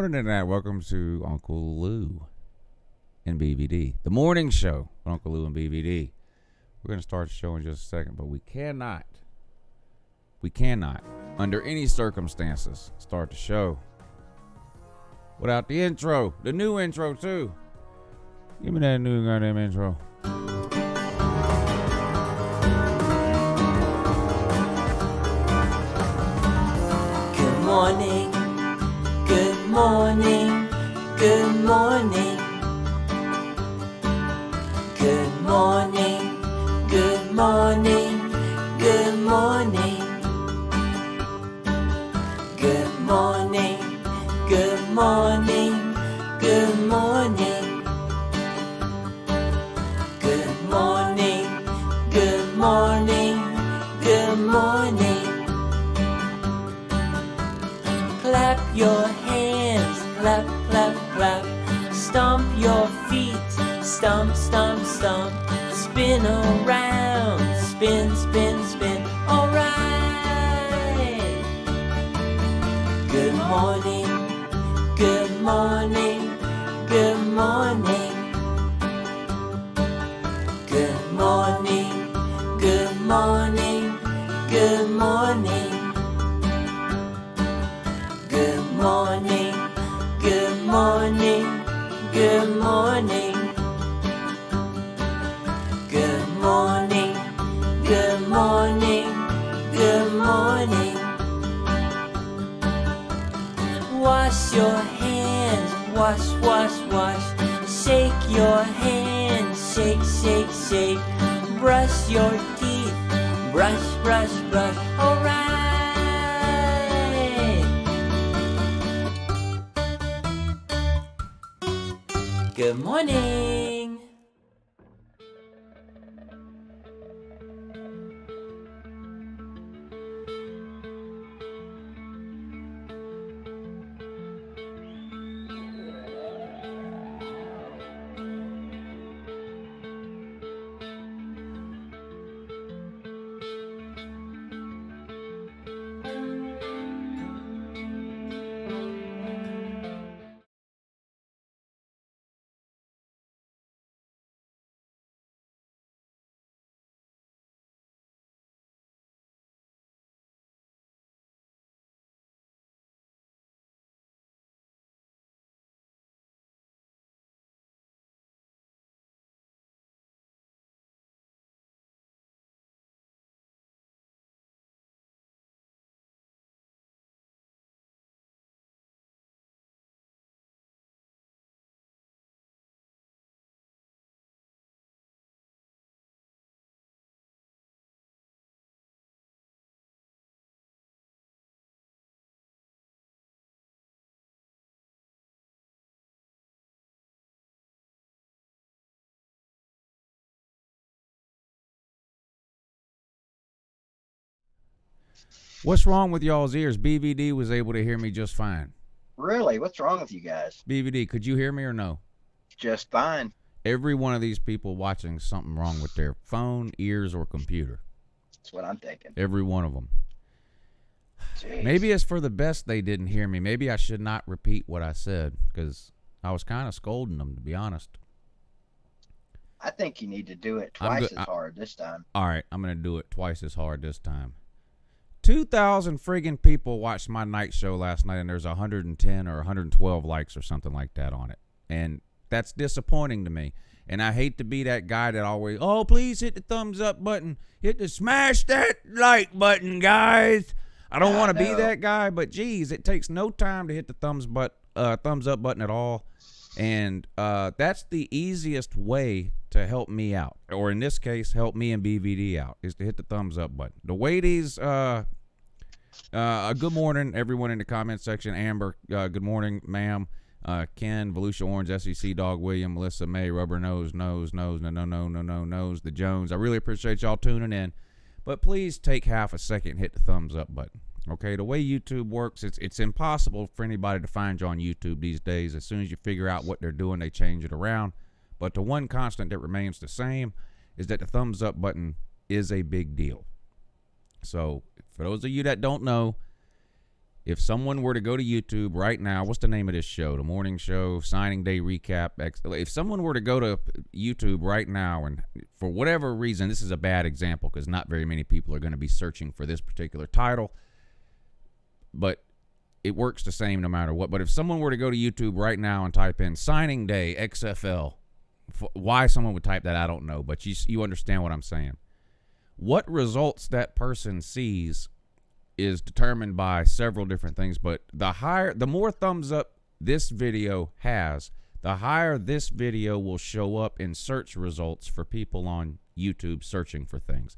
morning, Internet. Welcome to UNCLELOU and BVD, the morning show with UNCLELOU and BVD. We're going to start the show in just a second, but we cannot, under any circumstances, start the show without the intro, the new intro, too. Give me that new goddamn intro. Good morning, good morning, good morning. Good morning, good morning, good morning. Good morning, good morning, good morning. Good morning, good morning, good morning. Clap your hands, clap, clap, clap. Stomp your feet, stomp, stomp, stomp. Spin around, spin, spin, spin. All right. Good morning, good morning, good morning. Good morning, good morning, good morning. Good morning, good morning, good morning. Good morning, good morning, good morning. Wash your hands, wash, wash, wash. Shake your hands, shake, shake, shake. Brush your teeth, brush, brush, brush. All right. Good morning. What's wrong with y'all's ears? BVD was able to hear me just fine. Really? What's wrong with you guys? BVD, could you hear me or no? Just fine. Every one of these people watching something wrong with their phone, ears, or computer. That's what I'm thinking. Every one of them. Jeez. Maybe it's for the best they didn't hear me. Maybe I should not repeat what I said because I was kind of scolding them, to be honest. I think you need to do it twice as hard this time. All right, I'm going to do it twice as hard this time. 2,000 friggin' people watched my night show last night, and there's 110 or 112 likes or something like that on it. And that's disappointing to me. And I hate to be that guy that always, oh, please hit the thumbs up button. Smash that like button, guys. I don't want to be that guy, but geez, it takes no time to hit the thumbs up button at all. And that's the easiest way to help me out, or in this case, help me and BVD out, is to hit the thumbs up button. The way these, good morning, everyone in the comment section. Amber, good morning, ma'am. Ken, Volusia Orange, SEC Dog, William, Melissa May, Rubber Nose, no, the Jones. I really appreciate y'all tuning in, but please take half a second and hit the thumbs up button. Okay, the way YouTube works, it's impossible for anybody to find you on YouTube these days. As soon as you figure out what they're doing, they change it around. But the one constant that remains the same is that the thumbs up button is a big deal. So for those of you that don't know, If someone were to go to YouTube right now, what's the name of this show? The morning show, signing day recap. If someone were to go to YouTube right now, and for whatever reason, this is a bad example because not very many people are going to be searching for this particular title, but it works the same no matter what. But if someone were to go to YouTube right now and type in signing day XFL, why someone would type that, I don't know, but you understand what I'm saying. What results that person sees is determined by several different things, but the more thumbs up this video has, the higher this video will show up in search results for people on YouTube searching for things.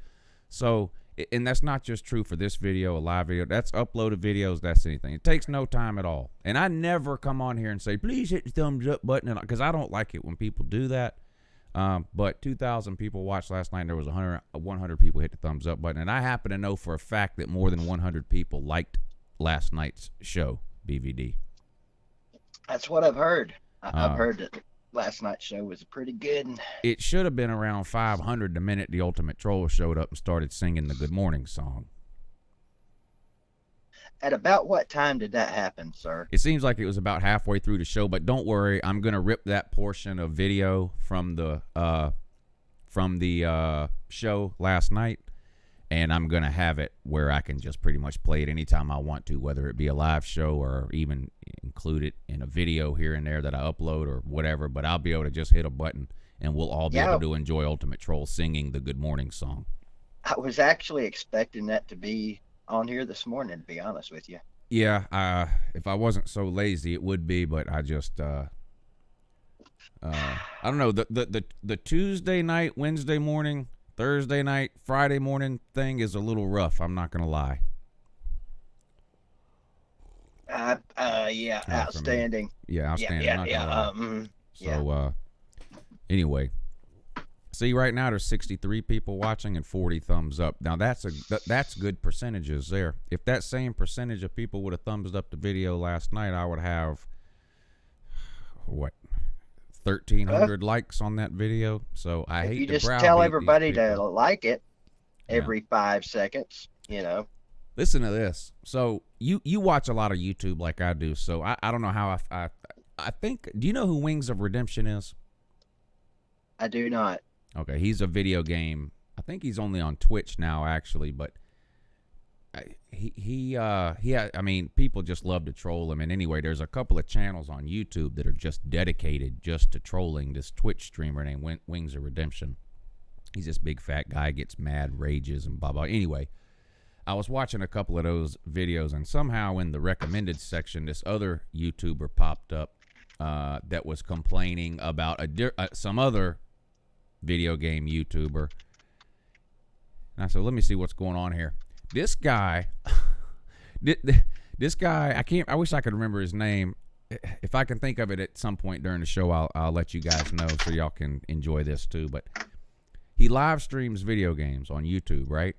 So, and that's not just true for this video, a live video. That's uploaded videos, that's anything. It takes no time at all. And I never come on here and say, please hit the thumbs up button, because I don't like it when people do that. But 2,000 people watched last night, and there was 100 people hit the thumbs up button. And I happen to know for a fact that more than 100 people liked last night's show, BVD. That's what I've heard. I've heard that last night's show was pretty good. It should have been around 500 the minute the Ultimate Troll showed up and started singing the Good Morning song. At about what time did that happen, sir? It seems like it was about halfway through the show, but don't worry, I'm going to rip that portion of video from the show last night, and I'm going to have it where I can just pretty much play it anytime I want to, whether it be a live show or even include it in a video here and there that I upload or whatever, but I'll be able to just hit a button, and we'll all be able to enjoy Ultimate Troll singing the Good Morning song. I was actually expecting that to be on here this morning, to be honest with you. Yeah, if I wasn't so lazy, it would be, but I just I don't know, the Tuesday night, Wednesday morning, Thursday night, Friday morning thing is a little rough, I'm not gonna lie. Yeah, outstanding. Yeah, outstanding. Yeah. Anyway, see, right now there's 63 people watching and 40 thumbs up. Now that's good percentages there. If that same percentage of people would have thumbs up the video last night, I would have 1,300 likes on that video. So I hate to you just browbeat tell these everybody people. to like it every 5 seconds, you know. Listen to this. So you watch a lot of YouTube like I do. So I don't know how I think. Do you know who Wings of Redemption is? I do not. Okay, he's a video game. I think he's only on Twitch now, actually, but I mean, people just love to troll him. And anyway, there's a couple of channels on YouTube that are just dedicated just to trolling this Twitch streamer named Wings of Redemption. He's this big fat guy, gets mad, rages, and blah blah. Anyway, I was watching a couple of those videos, and somehow in the recommended section, this other YouTuber popped up that was complaining about some other video game YouTuber. And I said, let me see what's going on here. This guy, I wish I could remember his name. If I can think of it at some point during the show, I'll let you guys know so y'all can enjoy this too. But he live streams video games on YouTube, right?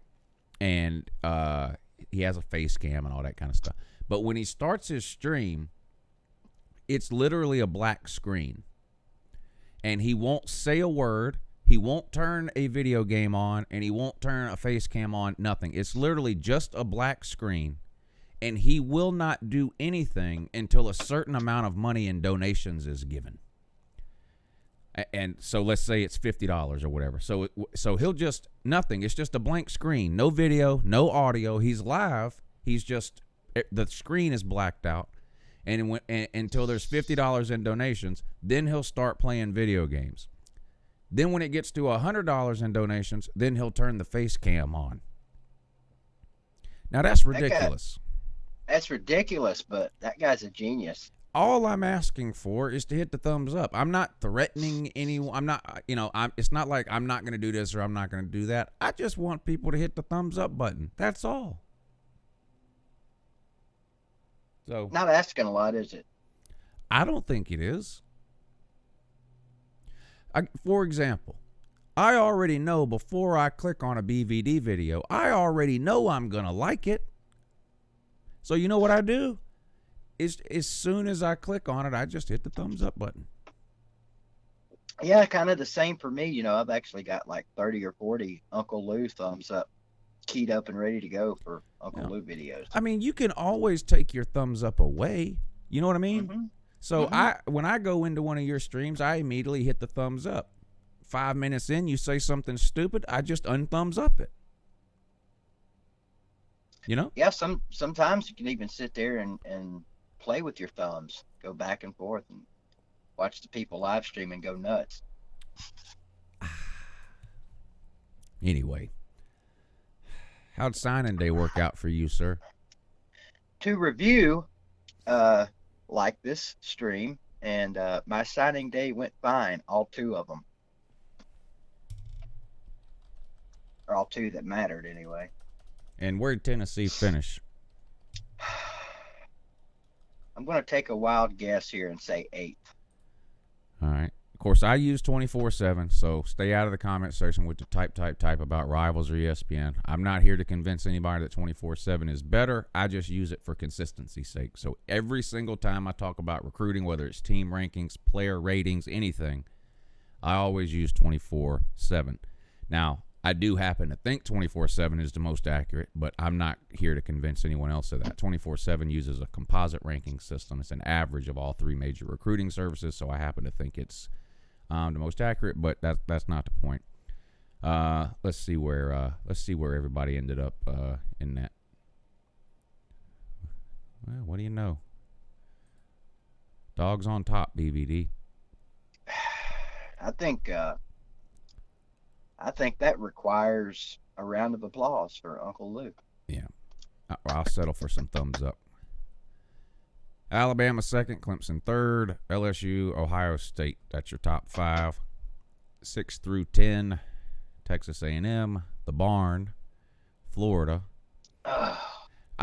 And he has a face cam and all that kind of stuff. But when he starts his stream, it's literally a black screen. And he won't say a word. He won't turn a video game on, and he won't turn a face cam on, nothing. It's literally just a black screen, and he will not do anything until a certain amount of money in donations is given. And so let's say it's $50 or whatever. So he'll just, nothing. It's just a blank screen. No video, no audio. He's live. He's just, the screen is blacked out. And until there's $50 in donations, then he'll start playing video games. Then when it gets to $100 in donations, then he'll turn the face cam on. Now that's ridiculous. That's ridiculous, but that guy's a genius. All I'm asking for is to hit the thumbs up. I'm not threatening anyone. I'm not, it's not like I'm not going to do this or I'm not going to do that. I just want people to hit the thumbs up button. That's all. So not asking a lot, is it? I don't think it is. For example, I already know before I click on a BVD video, I already know I'm going to like it. So you know what I do? As soon as I click on it, I just hit the thumbs up button. Yeah, kind of the same for me. I've actually got like 30 or 40 UNCLELOU thumbs up keyed up and ready to go for Uncle Lou videos. I mean, you can always take your thumbs up away. You know what I mean? Mm-hmm. So when I go into one of your streams, I immediately hit the thumbs up. 5 minutes in, you say something stupid, I just unthumbs up it. You know? Yeah, sometimes you can even sit there and play with your thumbs, go back and forth, and watch the people live stream and go nuts. Anyway, how'd signing day work out for you, sir? To review, like this stream, and my signing day went fine, all 2 of them. Or all 2 that mattered, anyway. And where'd Tennessee finish? I'm going to take a wild guess here and say 8th. All right. Of course, I use 24/7, so stay out of the comment section with the type about Rivals or ESPN. I'm not here to convince anybody that 24/7 is better. I just use it for consistency's sake. So every single time I talk about recruiting, whether it's team rankings, player ratings, anything, I always use 24/7. Now, I do happen to think 24/7 is the most accurate, but I'm not here to convince anyone else of that. 24/7 uses a composite ranking system. It's an average of all 3 major recruiting services, so I happen to think it's the most accurate, but that's not the point. Let's see where everybody ended up in that. Well, what do you know? Dogs on top, BVD. I think that requires a round of applause for Uncle Lou. Yeah. I'll settle for some thumbs up. Alabama second, Clemson third, LSU, Ohio State. That's your top 5. 6 through 10, Texas A&M, the Barn, Florida. I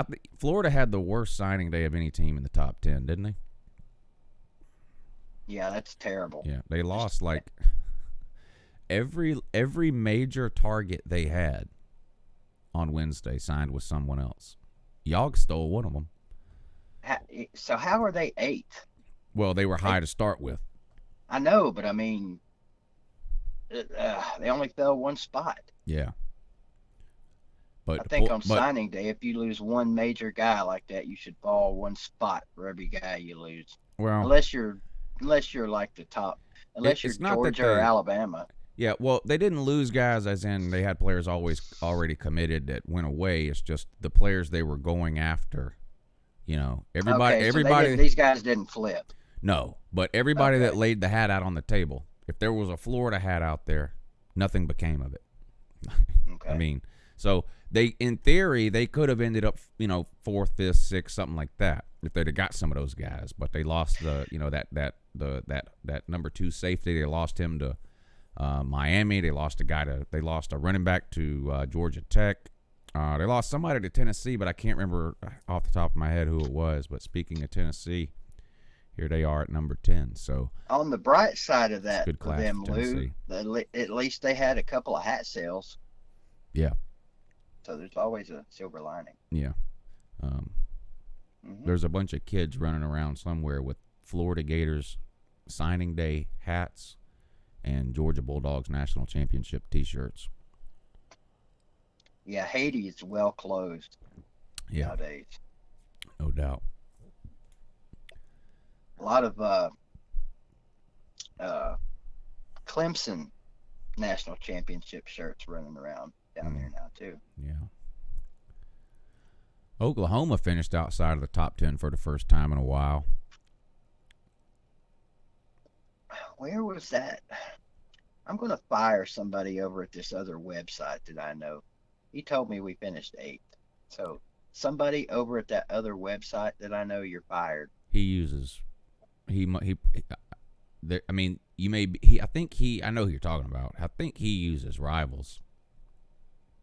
think Florida had the worst signing day of any team in the top 10, didn't they? Yeah, that's terrible. Yeah, they lost like every major target they had on Wednesday signed with someone else. Y'all stole one of them. So how are they 8th? Well, they were high to start with. I know, but I mean, they only fell 1 spot. Yeah. But I think on signing day, if you lose one major guy like that, you should fall 1 spot for every guy you lose. Well, unless you're like the top, unless you're Georgia or Alabama. Yeah, well, they didn't lose guys as in they had players already committed that went away. It's just the players they were going after. You know, everybody. These guys didn't flip. No, but everybody that laid the hat out on the table. If there was a Florida hat out there, nothing became of it. Okay. I mean, so in theory, they could have ended up, 4th, 5th, 6th, something like that, if they'd have got some of those guys. But they lost that number 2 safety. They lost him to Miami. They lost a running back to Georgia Tech. They lost somebody to Tennessee, but I can't remember off the top of my head who it was. But speaking of Tennessee, here they are at number 10. So on the bright side of that for them, Lou, at least they had a couple of hat sales. Yeah. So there's always a silver lining. Yeah. There's a bunch of kids running around somewhere with Florida Gators signing day hats and Georgia Bulldogs national championship T-shirts. Yeah, Haiti is well closed nowadays. No doubt. A lot of Clemson national championship shirts running around down there now too. Yeah. Oklahoma finished outside of the top 10 for the first time in a while. Where was that? I'm going to fire somebody over at this other website that I know. He told me we finished 8th. So somebody over at that other website that I know, you're fired. I mean, you may be, I know who you're talking about. I think he uses Rivals.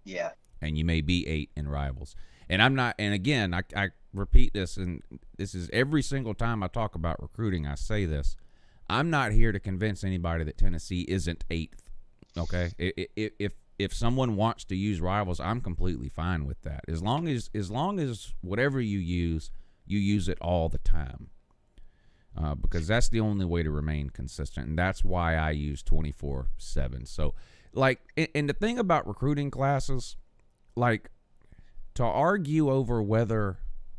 Yeah. And you may be 8 in Rivals. And I'm not, and again, I repeat this, and this is every single time I talk about recruiting, I say this. I'm not here to convince anybody that Tennessee isn't 8th. Okay? If someone wants to use Rivals, I'm completely fine with that. As long as whatever you use it all the time. Because that's the only way to remain consistent, and that's why I use 24/7. So, and the thing about recruiting classes, like, to argue over whether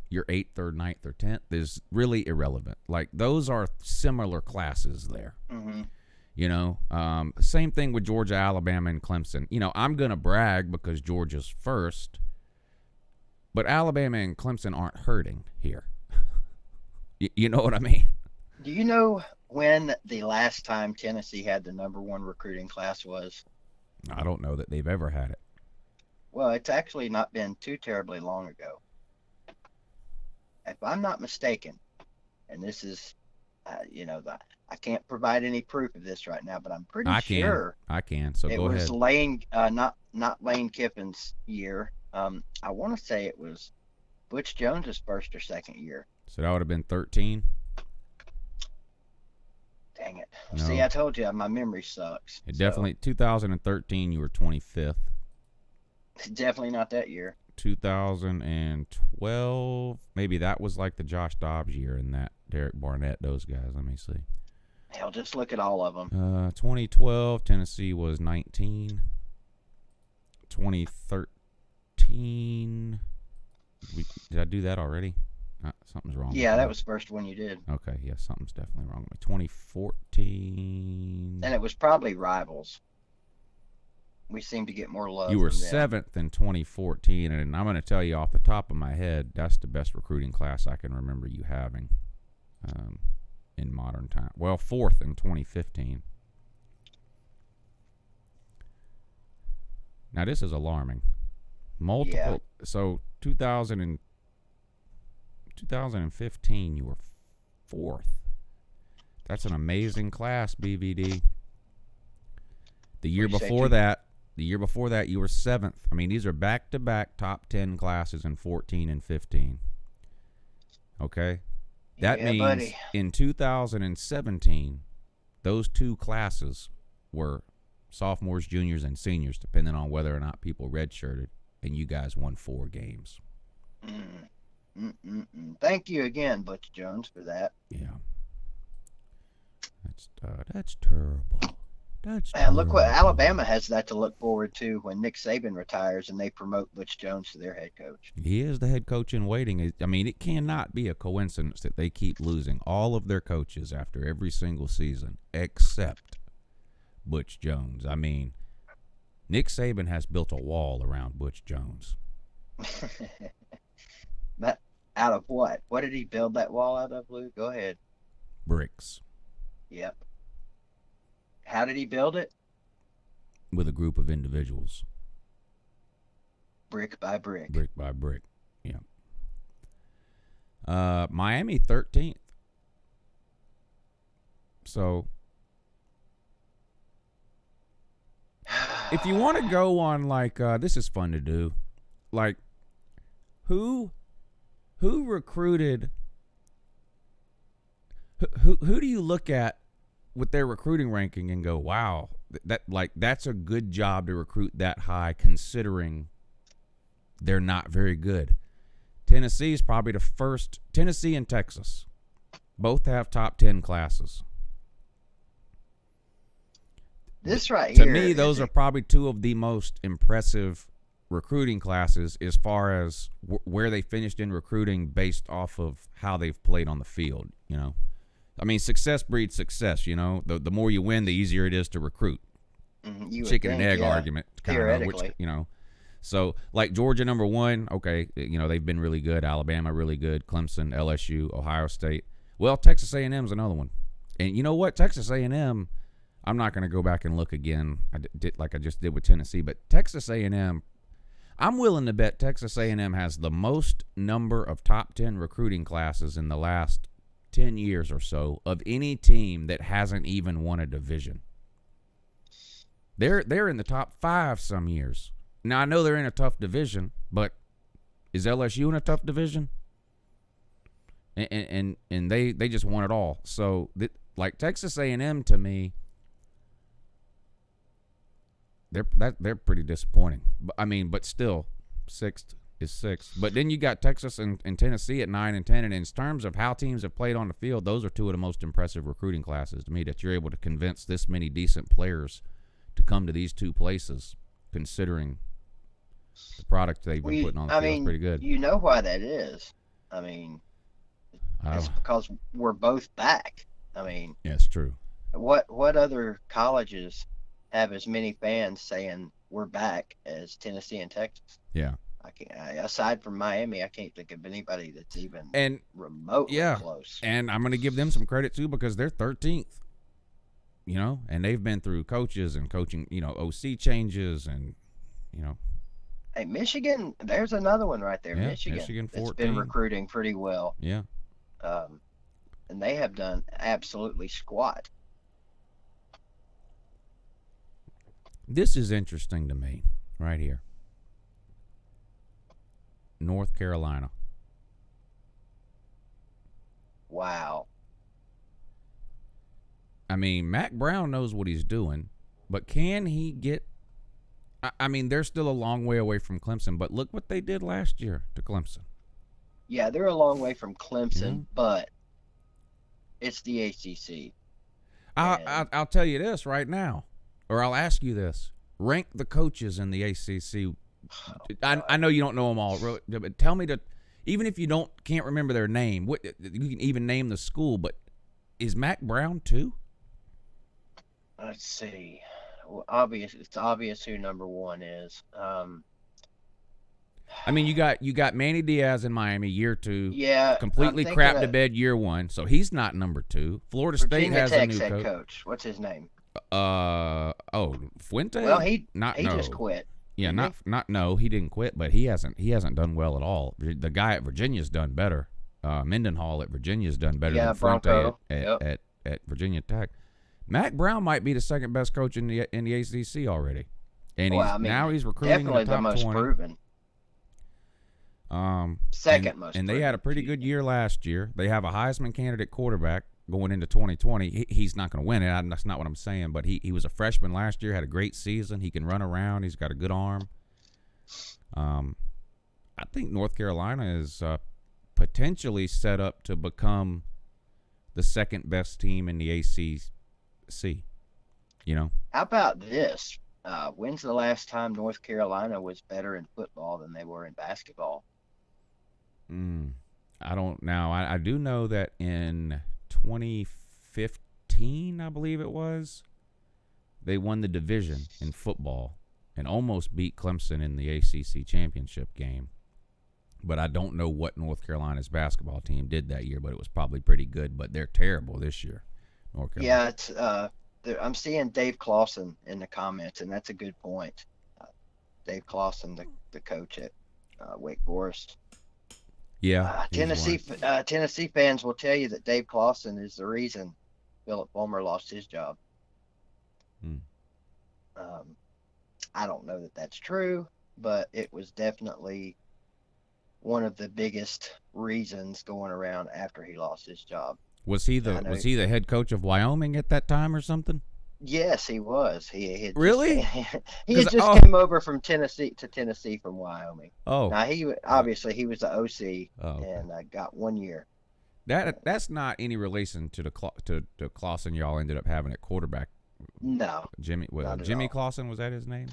you're 8th or 9th or 10th is really irrelevant. Like, those are similar classes there. Mm-hmm. You know, same thing with Georgia, Alabama, and Clemson. You know, I'm going to brag because Georgia's first, but Alabama and Clemson aren't hurting here. You know what I mean? Do you know when the last time Tennessee had the #1 recruiting class was? I don't know that they've ever had it. Well, it's actually not been too terribly long ago. If I'm not mistaken, and this is, I can't provide any proof of this right now, but I'm pretty sure I can. So it go was ahead. not Lane Kiffin's year. I want to say it was Butch Jones's first or second year. So that would have been 13. Dang it! No. See, I told you my memory sucks. Definitely 2013. You were 25th. It's definitely not that year. 2012, maybe that was like the Josh Dobbs year and that Derek Barnett, those guys. Let me see. Hell, just look at all of them. 2012, Tennessee was 19. 2013, did I do that already? Something's wrong. Yeah, that was the first one you did. Okay, yeah, something's definitely wrong with me. 2014. And it was probably rivals. We seem to get more love. You were from them. 7th in 2014, and I'm going to tell you off the top of my head, that's the best recruiting class I can remember you having in modern time. Well, 4th in 2015. Now, this is alarming. So 2015, you were 4th. That's an amazing class, BVD. The year before that, you were 7th. I mean, these are back-to-back top 10 classes in 14 and 15. Okay? That means in 2017, those two classes were sophomores, juniors, and seniors, depending on whether or not people redshirted, and you guys won 4 games. Thank you again, Butch Jones, for that. Yeah. That's terrible. And look what Alabama has that to look forward to when Nick Saban retires and they promote Butch Jones to their head coach. He is the head coach in waiting. I mean, it cannot be a coincidence that they keep losing all of their coaches after every single season, except Butch Jones. I mean, Nick Saban has built a wall around Butch Jones. But out of what? What did he build that wall out of, Lou? Go ahead. Bricks. Yep. How did he build it? With a group of individuals. Brick by brick. Brick by brick. Yeah. Miami 13th. So if you want to go on like this is fun to do. Like who recruited who do you look at with their recruiting ranking and go, wow, that's a good job to recruit that high considering they're not very good. Tennessee is probably the first. Tennessee and Texas both have top 10 classes. This right here. To me, those are probably two of the most impressive recruiting classes as far as where they finished in recruiting based off of how they've played on the field, you know. I mean, success breeds success, you know. The more you win, the easier it is to recruit. Chicken and egg argument, kind of, which, you know. So, like Georgia #1, okay, you know, they've been really good. Alabama, really good. Clemson, LSU, Ohio State. Well, Texas A&M is another one. And you know what? Texas A&M, I'm not going to go back and look again like I just did with Tennessee, but Texas A&M, I'm willing to bet Texas A&M has the most number of top 10 recruiting classes in the last 10 years or so of any team that hasn't even won a division. They're in the top 5 some years. Now, I know they're in a tough division, but is LSU in a tough division? And they just won it all. So, like Texas A&M to me, they're pretty disappointing. But still, 6th is 6th. But then you got Texas and Tennessee at 9 and 10. And in terms of how teams have played on the field, those are two of the most impressive recruiting classes to me, that you're able to convince this many decent players to come to these two places, considering The product they've been putting on the I field is pretty mean, good. you know why that is. I mean, it's because we're both back. I mean, Yeah, it's true. what other colleges have as many fans saying we're back as Tennessee and Texas? Yeah. Aside from Miami, I can't think of anybody that's even And remotely yeah, close. and I'm going to give them some credit too because they're 13th. You know, and they've been through coaches and coaching, OC changes and, Hey, Michigan, there's another one right there. Yeah, Michigan, Michigan that's 14. been recruiting pretty well. Yeah. And they have done absolutely squat. This is interesting to me right here. North Carolina. Wow. I mean, Mac Brown knows what he's doing, but can he get... I mean, they're still a long way away from Clemson, but look what they did last year to Clemson. Yeah, they're a long way from Clemson, Yeah. but it's the ACC. I'll tell you this right now, or I'll ask you this. Rank the coaches in the ACC. I know you don't know them all, but tell me even if you can't remember their name, you can even name the school, but is Mac Brown too? Let's see. Well, it's obvious who number one is. I mean, you got Manny Diaz in Miami year 2. Yeah, Completely crapped to bed year 1, so he's not number 2. Florida State Virginia has Tech's a new head coach. What's his name? Fuente. Well, he no. just quit. Yeah, he didn't quit, but he hasn't done well at all. The guy at Virginia's done better. Mendenhall at Virginia's done better than Fuente Bronco. at Virginia Tech. Mac Brown might be the second best coach in the ACC already, and now he's recruiting definitely in the top most 20. proven. Second most. And they had a pretty good year last year. They have a Heisman candidate quarterback going into 2020. He's not going to win it. That's not what I'm saying. But he was a freshman last year. Had a great season. He can run around. He's got a good arm. I think North Carolina is potentially set up to become the second best team in the ACC. How about this? When's the last time North Carolina was better in football than they were in basketball? I don't know. I do know that in 2015, I believe it was, they won the division in football and almost beat Clemson in the ACC championship game. But I don't know what North Carolina's basketball team did that year, but it was probably pretty good. But they're terrible this year, North Carolina. Yeah, it's I'm seeing Dave Clawson in the comments, and that's a good point. Dave Clawson, the coach at Wake Forest. Yeah, Tennessee fans will tell you that Dave Clawson is the reason Philip Fulmer lost his job. I don't know that that's true, but it was definitely one of the biggest reasons going around after he lost his job. Was he the head coach of Wyoming at that time or something? Yes, he was. He had really? He had just came over from Tennessee from Wyoming. Oh, now he was the OC and got 1 year. That's not any relation to the Clawson y'all ended up having at quarterback. No, Jimmy Clawson, was that his name?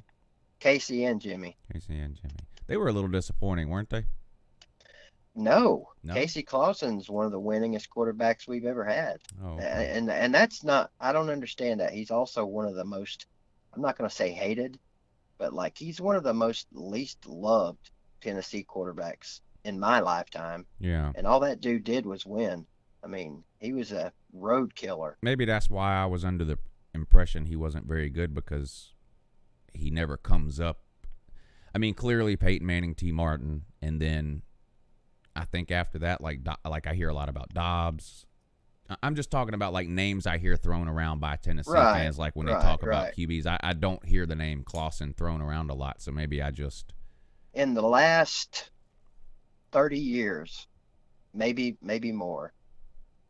Casey and Jimmy. They were a little disappointing, weren't they? No. Casey Clawson's one of the winningest quarterbacks we've ever had. Oh, okay. And that's not, I don't understand that. He's also one of the most, I'm not going to say hated, but like he's one of the most least loved Tennessee quarterbacks in my lifetime. Yeah. And all that dude did was win. I mean, he was a road killer. Maybe that's why I was under the impression he wasn't very good, because he never comes up. I mean, clearly Peyton Manning, T. Martin, and then I think after that, like I hear a lot about Dobbs. I'm just talking about like names I hear thrown around by Tennessee fans, like when they talk about QBs. I don't hear the name Clawson thrown around a lot, so maybe I just... In the last 30 years, maybe more,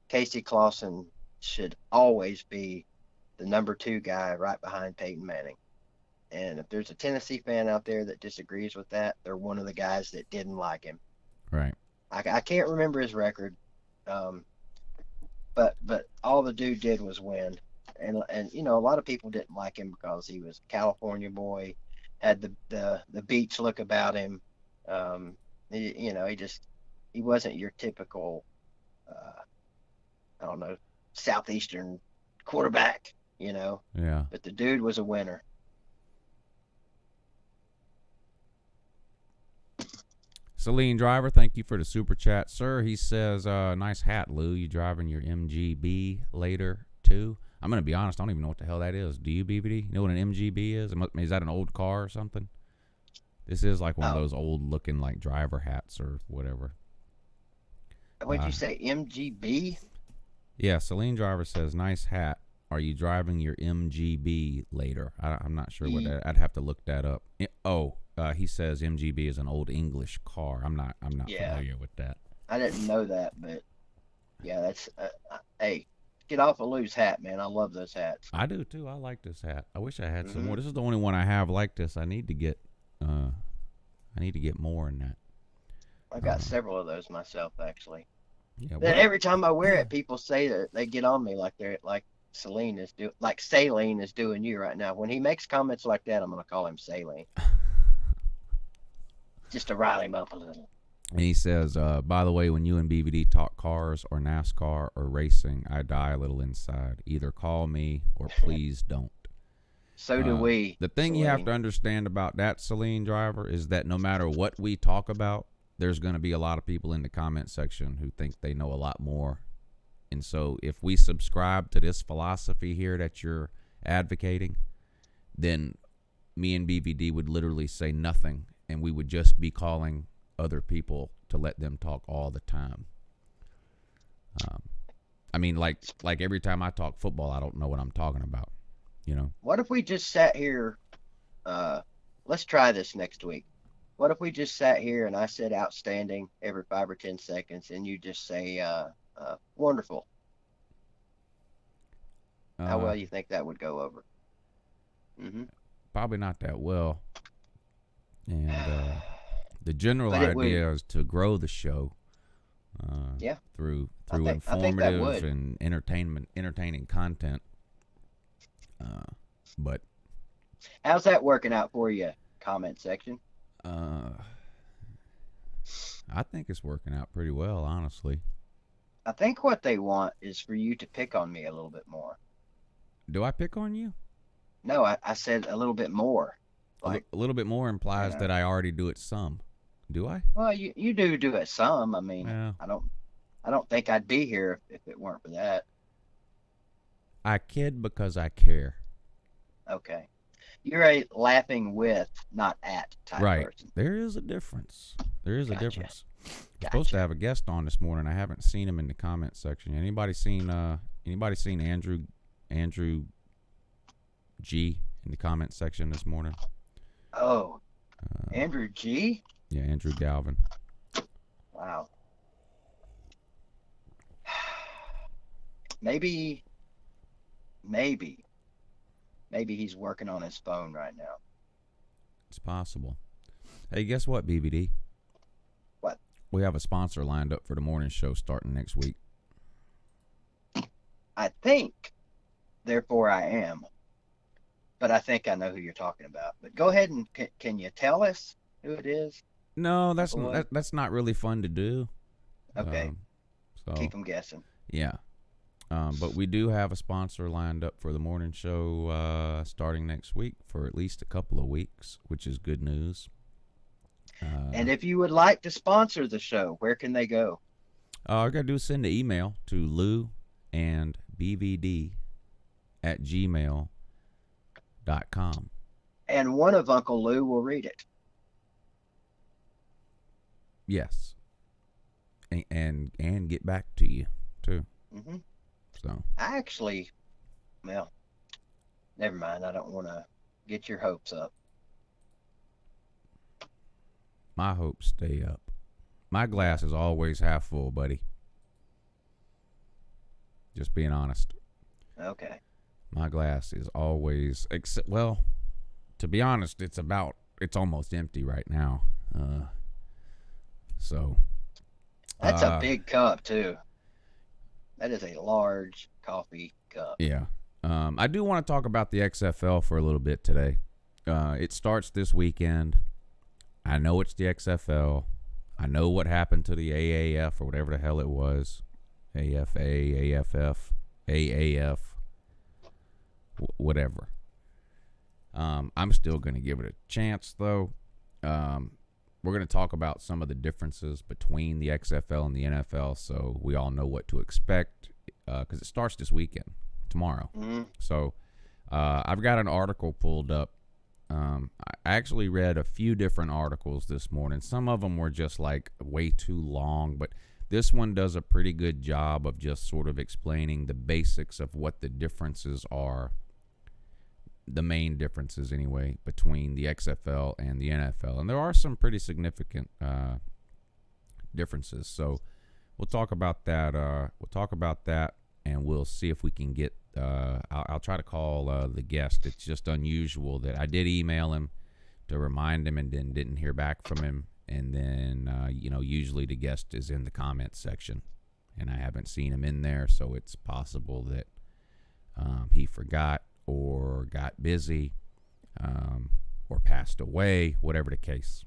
Casey Clawson should always be the number 2 guy right behind Peyton Manning. And if there's a Tennessee fan out there that disagrees with that, they're one of the guys that didn't like him. Right. I can't remember his record, but all the dude did was win, and a lot of people didn't like him because he was a California boy, had the beach look about him. He wasn't your typical, I don't know, southeastern quarterback. Yeah. But the dude was a winner. Celine Driver, thank you for the super chat, sir. He says, nice hat, Lou. You driving your MGB later, too? I'm going to be honest, I don't even know what the hell that is. Do you, BBD? You know what an MGB is? Is that an old car or something? This is like one of those old-looking, like, driver hats or whatever. What'd you say, MGB? Yeah, Celine Driver says, nice hat. Are you driving your MGB later? I'm not sure what that. I'd have to look that up. He says MGB is an old English car. I'm not familiar with that. I didn't know that, but yeah, that's hey, get off a loose hat, man. I love those hats. I do too. I like this hat. I wish I had some more. This is the only one I have like this. I need to get more in that. I got several of those myself, actually. Yeah. Then every time I wear it, people say that they get on me like they're like Saline is doing you right now. When he makes comments like that, I'm gonna call him Saline. Just to rile him up a little. And he says, by the way, when you and BVD talk cars or NASCAR or racing, I die a little inside. Either call me or please don't. So do we. The thing you have to understand about that, Celine Driver, is that no matter what we talk about, there's going to be a lot of people in the comment section who think they know a lot more. And so if we subscribe to this philosophy here that you're advocating, then me and BVD would literally say nothing, and we would just be calling other people to let them talk all the time. I mean, like every time I talk football, I don't know what I'm talking about, you know? What if we just sat here? Let's try this next week. What if we just sat here and I said outstanding every 5 or 10 seconds, and you just say wonderful? How well you think that would go over? Probably not that well. And the general idea is to grow the show through informative and entertaining content. But how's that working out for you? Comment section. I think it's working out pretty well, honestly. I think what they want is for you to pick on me a little bit more. Do I pick on you? No, I said a little bit more. Like a little bit more implies that I already do it some. Do I? Well, you do it some. I mean, yeah. I don't think I'd be here if it weren't for that. I kid because I care. Okay. You're a laughing with, not at type person. There is a difference. There is a difference. Gotcha. Supposed to have a guest on this morning. I haven't seen him in the comment section. Anybody seen Andrew G in the comment section this morning? Oh, Andrew G? Yeah, Andrew Galvin. Wow. Maybe he's working on his phone right now. It's possible. Hey, guess what, BBD? What? We have a sponsor lined up for the morning show starting next week. I think, therefore I am. But I think I know who you're talking about. But go ahead and can you tell us who it is? No, that's not really fun to do. Okay. So keep them guessing. Yeah. But we do have a sponsor lined up for the morning show starting next week for at least a couple of weeks, which is good news. And if you would like to sponsor the show, where can they go? All you got to do is send an email to louandbvd@gmail.com. And one of Uncle Lou will read it. Yes. And get back to you, too. Mm-hmm. So well, never mind. I don't want to get your hopes up. My hopes stay up. My glass is always half full, buddy. Just being honest. Okay. My glass is always, to be honest, it's almost empty right now. That's a big cup too. That is a large coffee cup. Yeah. I do want to talk about the XFL for a little bit today. It starts this weekend. I know it's the XFL. I know what happened to the AAF or whatever the hell it was. AFA, AFF, AAF, whatever. I'm still going to give it a chance, though. We're going to talk about some of the differences between the XFL and the NFL, so we all know what to expect, because it starts this weekend, tomorrow. Mm-hmm. So I've got an article pulled up. I actually read a few different articles this morning. Some of them were just like way too long, but this one does a pretty good job of just sort of explaining the basics of what the differences are, the main differences anyway, between the XFL and the NFL. And there are some pretty significant differences. So we'll talk about that. And we'll see if we can get, I'll try to call the guest. It's just unusual that I did email him to remind him and then didn't hear back from him. And then, usually the guest is in the comments section, and I haven't seen him in there, so it's possible that he forgot or got busy or passed away, whatever the case.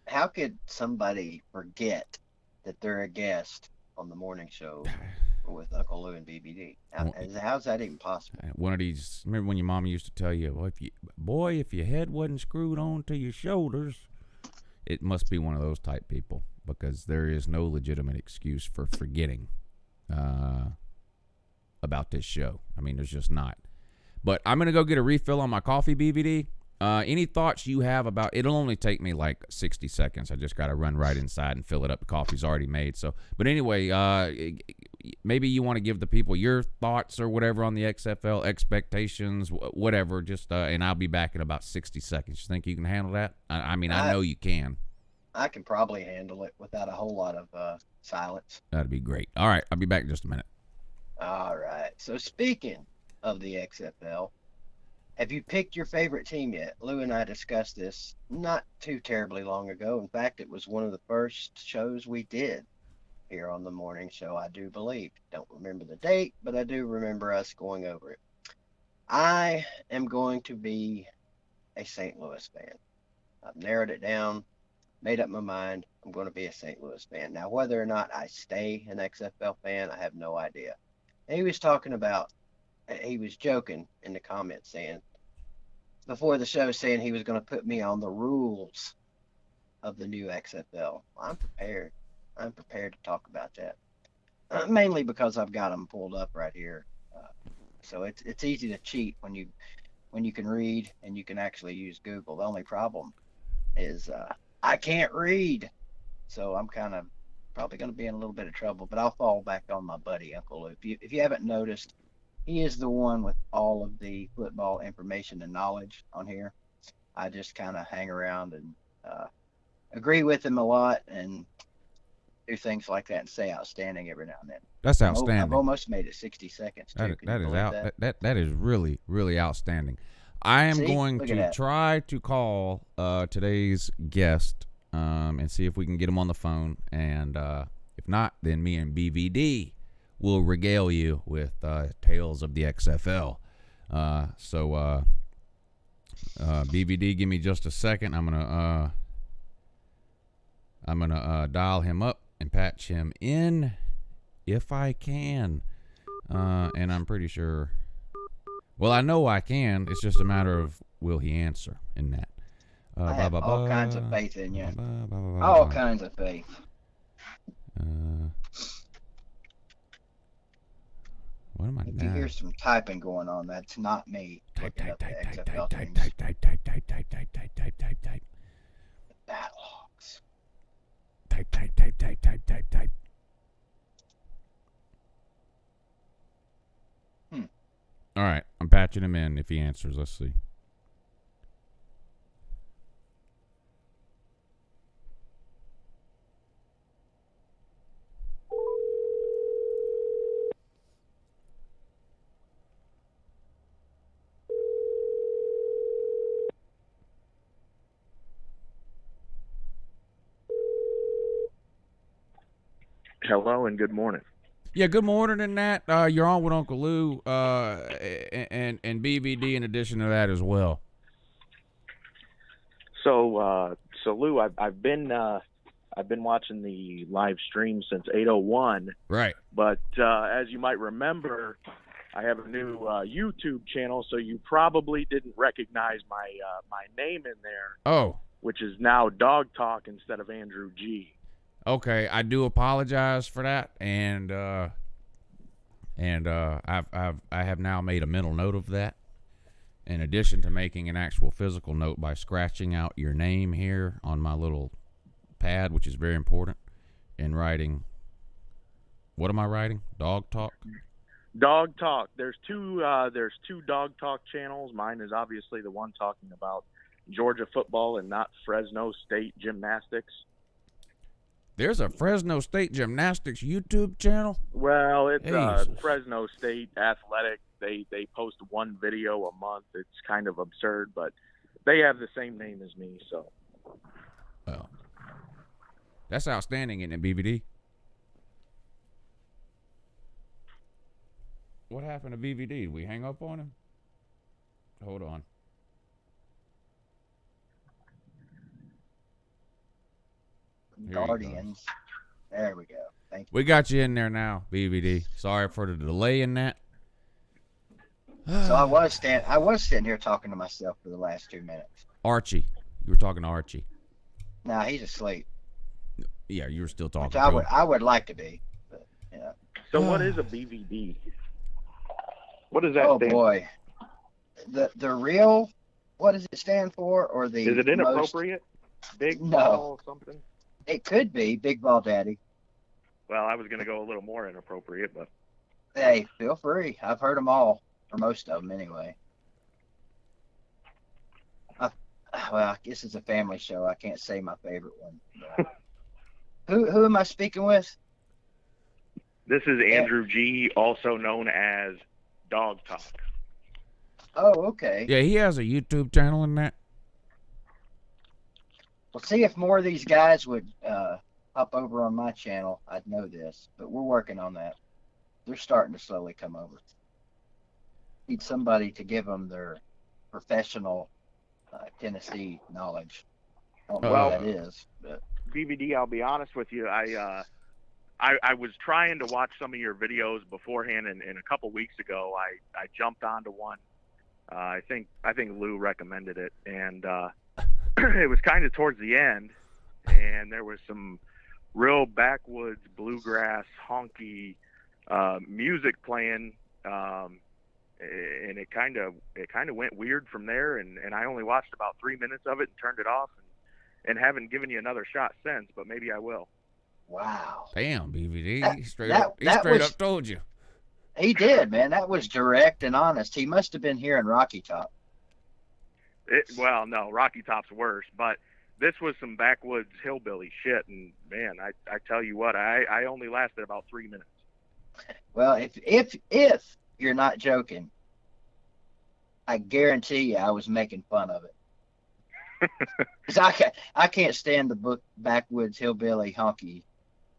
How could somebody forget that they're a guest on the morning show with Uncle Lou and BBD? How's that even possible? One of these, remember when your mom used to tell you, well, if your head wasn't screwed onto your shoulders, it must be one of those type people, because there is no legitimate excuse for forgetting about this show. I mean, there's just not. But I'm going to go get a refill on my coffee, BBD. Any thoughts you have about it'll only take me like 60 seconds. I just got to run right inside and fill it up. The coffee's already made. So, but anyway, maybe you want to give the people your thoughts or whatever on the XFL, expectations, whatever. Just and I'll be back in about 60 seconds. You think you can handle that? I know you can. I can probably handle it without a whole lot of silence. That'd be great. All right, I'll be back in just a minute. All right. So speaking of the XFL, have you picked your favorite team yet? Lou and I discussed this not too terribly long ago. In fact, it was one of the first shows we did here on the morning show, I do believe. Don't remember the date, but I do remember us going over it. I am going to be a St. Louis fan. I've narrowed it down, made up my mind. I'm going to be a St. Louis fan. Now, whether or not I stay an XFL fan, I have no idea. And he was joking in the comments saying, before the show, saying he was going to put me on the rules of the new XFL. I'm prepared. I'm prepared to talk about that. Mainly because I've got them pulled up right here. So it's easy to cheat when you can read and you can actually use Google. The only problem is I can't read. So I'm kind of probably going to be in a little bit of trouble, but I'll fall back on my buddy, Uncle Lou. If you haven't noticed, he is the one with all of the football information and knowledge on here. I just kind of hang around and agree with him a lot and do things like that and say outstanding every now and then. That's outstanding. I've almost made it 60 seconds too. That is really, really outstanding. I am going to try to call today's guest and see if we can get him on the phone. And if not, then me and BVD will regale you with tales of the XFL. So BVD, give me just a second. I'm gonna dial him up and patch him in if I can. And I'm pretty sure. Well, I know I can. It's just a matter of will he answer in that. I have all kinds of faith in you. All kinds of faith. What am I If you hear some typing going on, that's not me. Type. The battle hogs. Type. All right, I'm patching him in if he answers. Let's see. Hello and good morning. Yeah, good morning and that. You're on with Uncle Lou and BVD in addition to that as well. So Lou, I've been watching the live stream since 8:01. Right. But as you might remember, I have a new YouTube channel, so you probably didn't recognize my name in there. Oh. Which is now Dog Talk instead of Andrew G. Okay, I do apologize for that, and I have now made a mental note of that. In addition to making an actual physical note by scratching out your name here on my little pad, which is very important, and writing. What am I writing? Dog Talk. Dog Talk. There's two Dog Talk channels. Mine is obviously the one talking about Georgia football and not Fresno State gymnastics. There's a Fresno State gymnastics YouTube channel? Well, it's Jesus. Fresno State Athletic. They post one video a month. It's kind of absurd, but they have the same name as me, so. Well, that's outstanding, isn't it, BVD? What happened to BVD? Did we hang up on him? Hold on. Here he Guardians. There we go. Thank you. We got you in there now, BVD. Sorry for the delay in that. So I was sitting here talking to myself for the last 2 minutes. Archie. You were talking to Archie. Now he's asleep. Yeah, you were still talking Which to him. I would like to be. But, yeah. So what is a BVD? What does that Oh stand boy. The real, what does it stand for? Or the Is it inappropriate? Big No. ball something? It could be Big Ball Daddy. Well, I was going to go a little more inappropriate, but Hey, feel free. I've heard them all, or most of them anyway. Well, this is a family show. I can't say my favorite one. But who am I speaking with? this is Andrew G., also known as Dog Talk. Oh, okay. Yeah, he has a YouTube channel in that. Well, see if more of these guys would hop over on my channel. I'd know this, but we're working on that. They're starting to slowly come over. Need somebody to give them their professional Tennessee knowledge. I don't know Well, what that is, but BVD, I'll be honest with you. I was trying to watch some of your videos beforehand, and a couple weeks ago, I jumped onto one. I think Lou recommended it, and it was kind of towards the end, and there was some real backwoods bluegrass honky music playing, and it kind of went weird from there, and I only watched about 3 minutes of it and turned it off, and haven't given you another shot since, but maybe I will. wow. Damn, BVD. That- He straight that- up, that was- up told you. He did, man. That was direct and honest. He must have been here in Rocky Top. Well, no, Rocky Top's worse, but this was some backwoods hillbilly shit, and man, I tell you what, I only lasted about 3 minutes. Well, if you're not joking, I guarantee you I was making fun of it. 'Cause I can't stand the backwoods hillbilly honky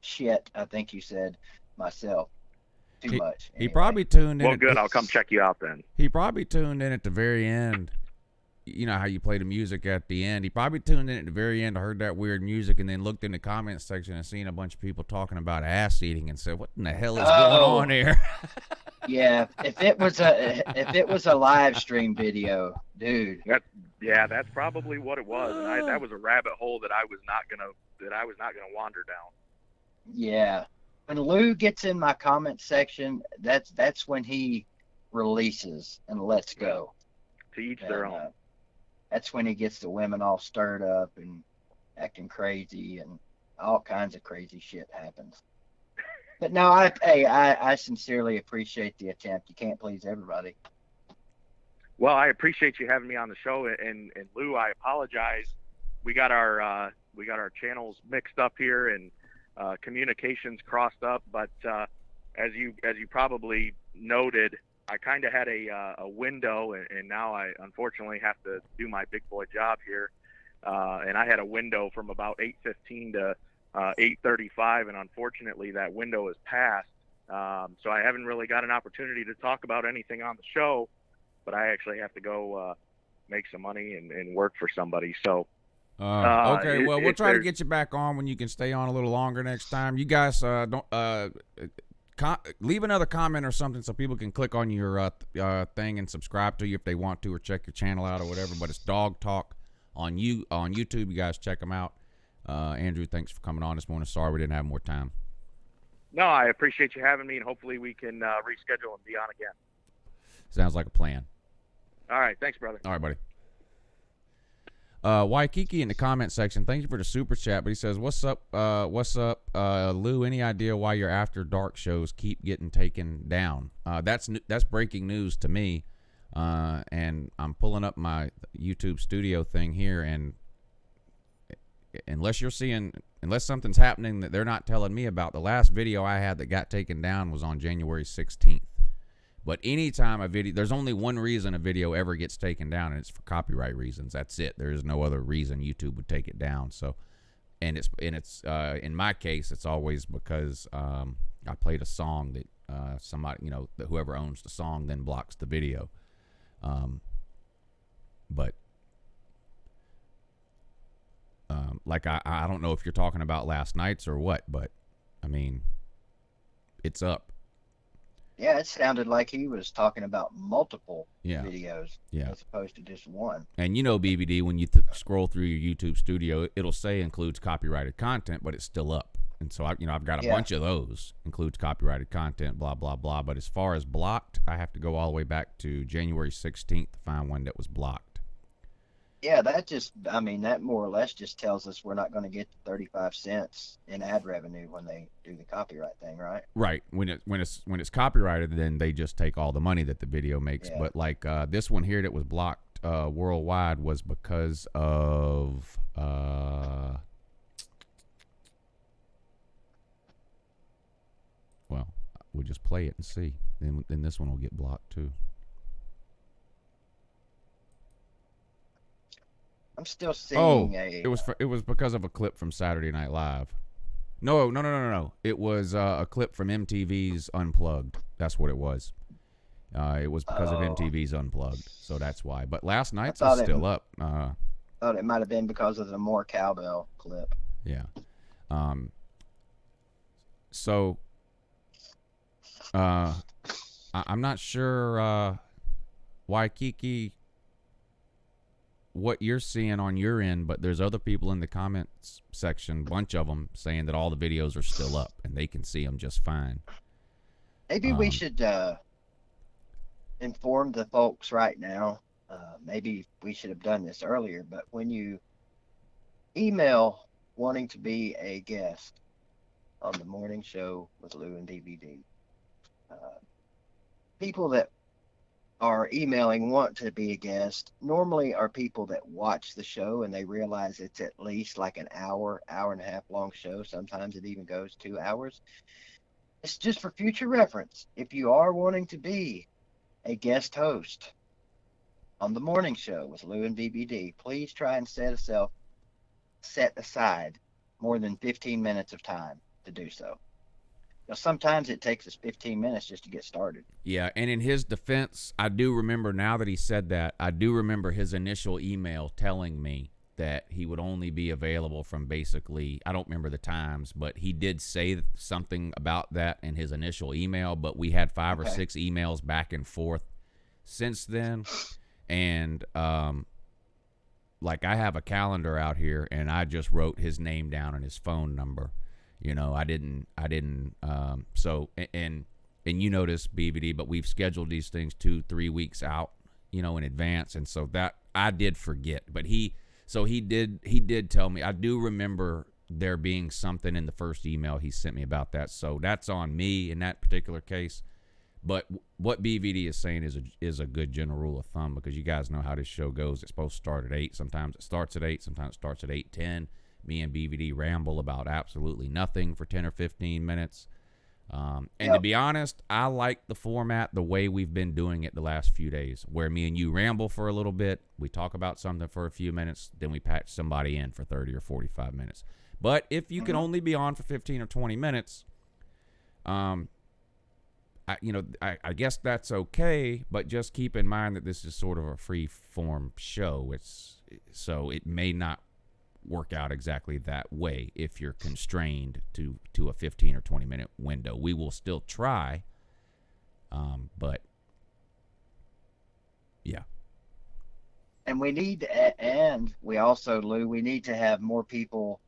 shit. I think you said myself too much. He Anyway. probably tuned in. Well, good, I'll come check you out then. He probably tuned in at the very end. You know how you play the music at the end. He probably tuned in at the very end, heard that weird music, and then looked in the comment section and seen a bunch of people talking about ass eating and said, "What in the hell is going on here?" Yeah, if it was a live stream video, dude. That's probably what it was, and that was a rabbit hole that I was not gonna wander down. Yeah. When Lou gets in my comment section, that's when he releases and lets go. To each their And, own. that's when he gets the women all stirred up and acting crazy, and all kinds of crazy shit happens. But no, I sincerely appreciate the attempt. You can't please everybody. Well, I appreciate you having me on the show, and Lou, I apologize. We got our channels mixed up here, and communications crossed up. But as you probably noted, I kind of had a window, and now I unfortunately have to do my big boy job here. And I had a window from about 8:15 to 8:35, and unfortunately that window is passed. So I haven't really got an opportunity to talk about anything on the show, but I actually have to go make some money and work for somebody. So Okay, well, we'll if try to there's- get you back on when you can stay on a little longer next time. You guys don't leave another comment or something so people can click on your thing and subscribe to you if they want to, or check your channel out or whatever. But it's Dog Talk on YouTube. You guys check them out. Andrew, thanks for coming on this morning. Sorry we didn't have more time. No, I appreciate you having me, and hopefully we can reschedule and be on again. Sounds like a plan. All right, thanks, brother. All right, buddy. Waikiki in the comment section, thank you for the super chat, but he says, what's up, Lou, any idea why your after dark shows keep getting taken down? That's breaking news to me, and I'm pulling up my YouTube studio thing here, and unless something's happening that they're not telling me about, the last video I had that got taken down was on January 16th. But anytime there's only one reason a video ever gets taken down, and it's for copyright reasons. That's it. There is no other reason YouTube would take it down. So, and it's in my case, it's always because I played a song that somebody, that whoever owns the song then blocks the video. But like I don't know if you're talking about last night's or what, but I mean, it's up. Yeah, it sounded like he was talking about multiple videos Yeah. as opposed to just one. And BBD, when you scroll through your YouTube studio, it'll say includes copyrighted content, but it's still up. And so I've got a bunch of those, includes copyrighted content, blah blah blah. But as far as blocked, I have to go all the way back to January 16th to find one that was blocked. Yeah, that more or less just tells us we're not going to get 35 cents in ad revenue when they do the copyright thing, right? Right. When it's copyrighted, then they just take all the money that the video makes. Yeah. But like this one here that was blocked worldwide was because of well, we'll just play it and see. Then this one will get blocked too. I'm still seeing it was because of a clip from Saturday Night Live. No. It was a clip from MTV's Unplugged. That's what it was. It was because of MTV's Unplugged, so that's why. But last night's is still up. Thought it might have been because of the More Cowbell clip. Yeah. So I'm not sure Waikiki what you're seeing on your end, but there's other people in the comments section, bunch of them, saying that all the videos are still up and they can see them just fine. Maybe we should inform the folks right now. Maybe we should have done this earlier, but when you email wanting to be a guest on the morning show with Lou and DVD, people that are emailing want to be a guest normally are people that watch the show and they realize it's at least like an hour and a half long show. Sometimes it even goes 2 hours. It's just for future reference. If you are wanting to be a guest host on the morning show with Lou and BBD, please try and set aside more than 15 minutes of time to do so. Now, sometimes it takes us 15 minutes just to get started. Yeah, and in his defense, I do remember, now that he said that, I do remember his initial email telling me that he would only be available from basically, I don't remember the times, but he did say something about that in his initial email, but we had 5 or 6 emails back and forth since then. And like, I have a calendar out here and I just wrote his name down and his phone number. I didn't so, and you notice, BBD, but we've scheduled these things 2-3 weeks out, in advance. And so that I did forget, but he did tell me. I do remember there being something in the first email he sent me about that. So that's on me in that particular case. But what BVD is saying is a good general rule of thumb, because you guys know how this show goes. It's supposed to start at 8. Sometimes it starts at 8. Sometimes it starts at 8:10. Me and BVD ramble about absolutely nothing for 10 or 15 minutes. To be honest, I like the format the way we've been doing it the last few days, where me and you ramble for a little bit, we talk about something for a few minutes, then we patch somebody in for 30 or 45 minutes. But if you can only be on for 15 or 20 minutes, I guess that's okay, but just keep in mind that this is sort of a free form show. So it may not work out exactly that way if you're constrained to a 15 or 20 minute window. We will still try, but yeah. And we also, Lou, we need to have more people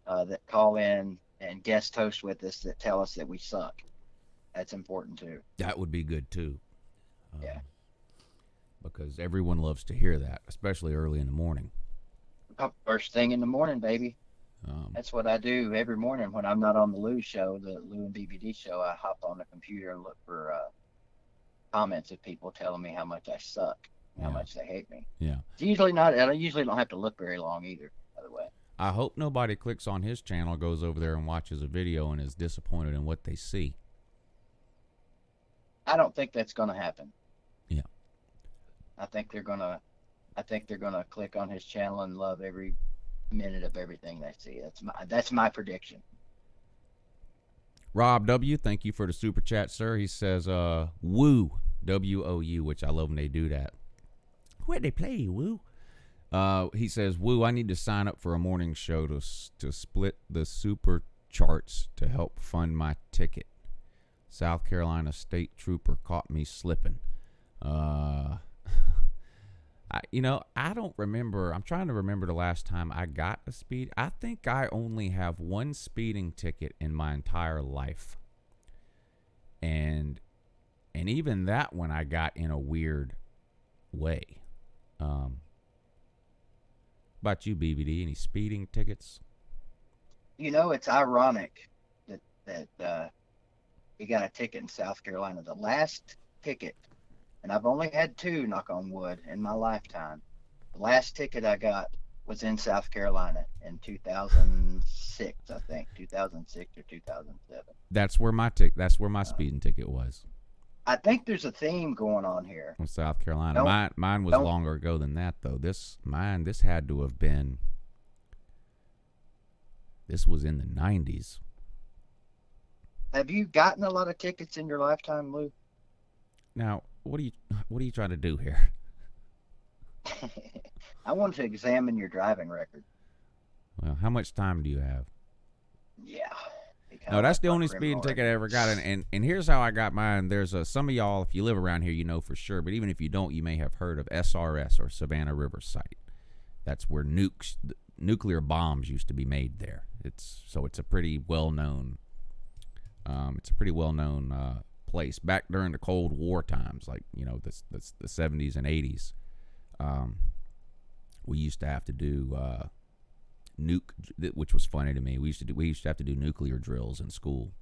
that call in and guest host with us that tell us that we suck. That's important too. That would be good too. Yeah. Because everyone loves to hear that, especially early in the morning. First thing in the morning, baby. That's what I do every morning when I'm not on the Lou show, the Lou and BBD show. I hop on the computer and look for comments of people telling me how much I suck, how much they hate me. Yeah. It's usually not. I usually don't have to look very long either, by the way. I hope nobody clicks on his channel, goes over there and watches a video and is disappointed in what they see. I don't think that's going to happen. Yeah. I think they're gonna click on his channel and love every minute of everything they see. That's my prediction. Rob W, thank you for the super chat, sir. He says, woo, W-O-U, which I love when they do that. Where'd they play, woo? He says, woo, I need to sign up for a morning show to split the super charts to help fund my ticket. South Carolina State Trooper caught me slipping. I don't remember. I'm trying to remember the last time I got a speed. I think I only have one speeding ticket in my entire life. And even that one I got in a weird way. About you, BBD, any speeding tickets? It's ironic that you got a ticket in South Carolina. The last ticket, and I've only had two, knock on wood, in my lifetime. The last ticket I got was in South Carolina in 2006, I think, 2006 or 2007. That's where my speeding ticket was. I think there's a theme going on here. From South Carolina. Mine was longer ago than that, though. This had to have been. This was in the 90s. Have you gotten a lot of tickets in your lifetime, Lou? Now, what are you trying to do here? I want to examine your driving record. Well, how much time do you have? Yeah. No, that's the only speeding ticket I ever got. And here's how I got mine. There's some of y'all, if you live around here, you know for sure. But even if you don't, you may have heard of SRS, or Savannah River Site. That's where nuclear bombs used to be made there. It's a pretty well-known place. Back during the Cold War times, like, the 70s and 80s, we used to have to do which was funny to me. We used to have to do nuclear drills in school,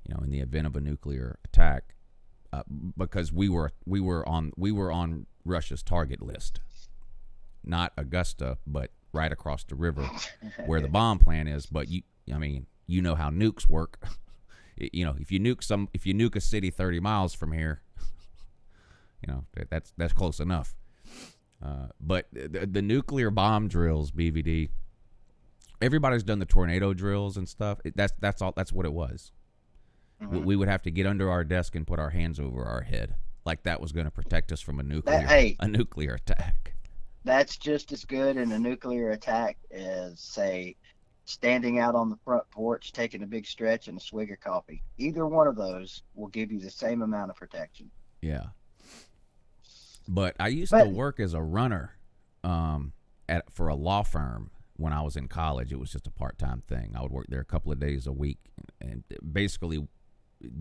in the event of a nuclear attack, because we were on Russia's target list, not Augusta, but right across the river where the bomb plant is. But you know how nukes work. If you nuke a city 30 miles from here, that's close enough. But the nuclear bomb drills, BVD, everybody's done the tornado drills and stuff. That's what it was. Mm-hmm. We would have to get under our desk and put our hands over our head, like that was going to protect us from a nuclear attack. That's just as good in a nuclear attack as, say, standing out on the front porch, taking a big stretch and a swig of coffee. Either one of those will give you the same amount of protection. Yeah. But I used to work as a runner for a law firm when I was in college. It was just a part-time thing. I would work there a couple of days a week and basically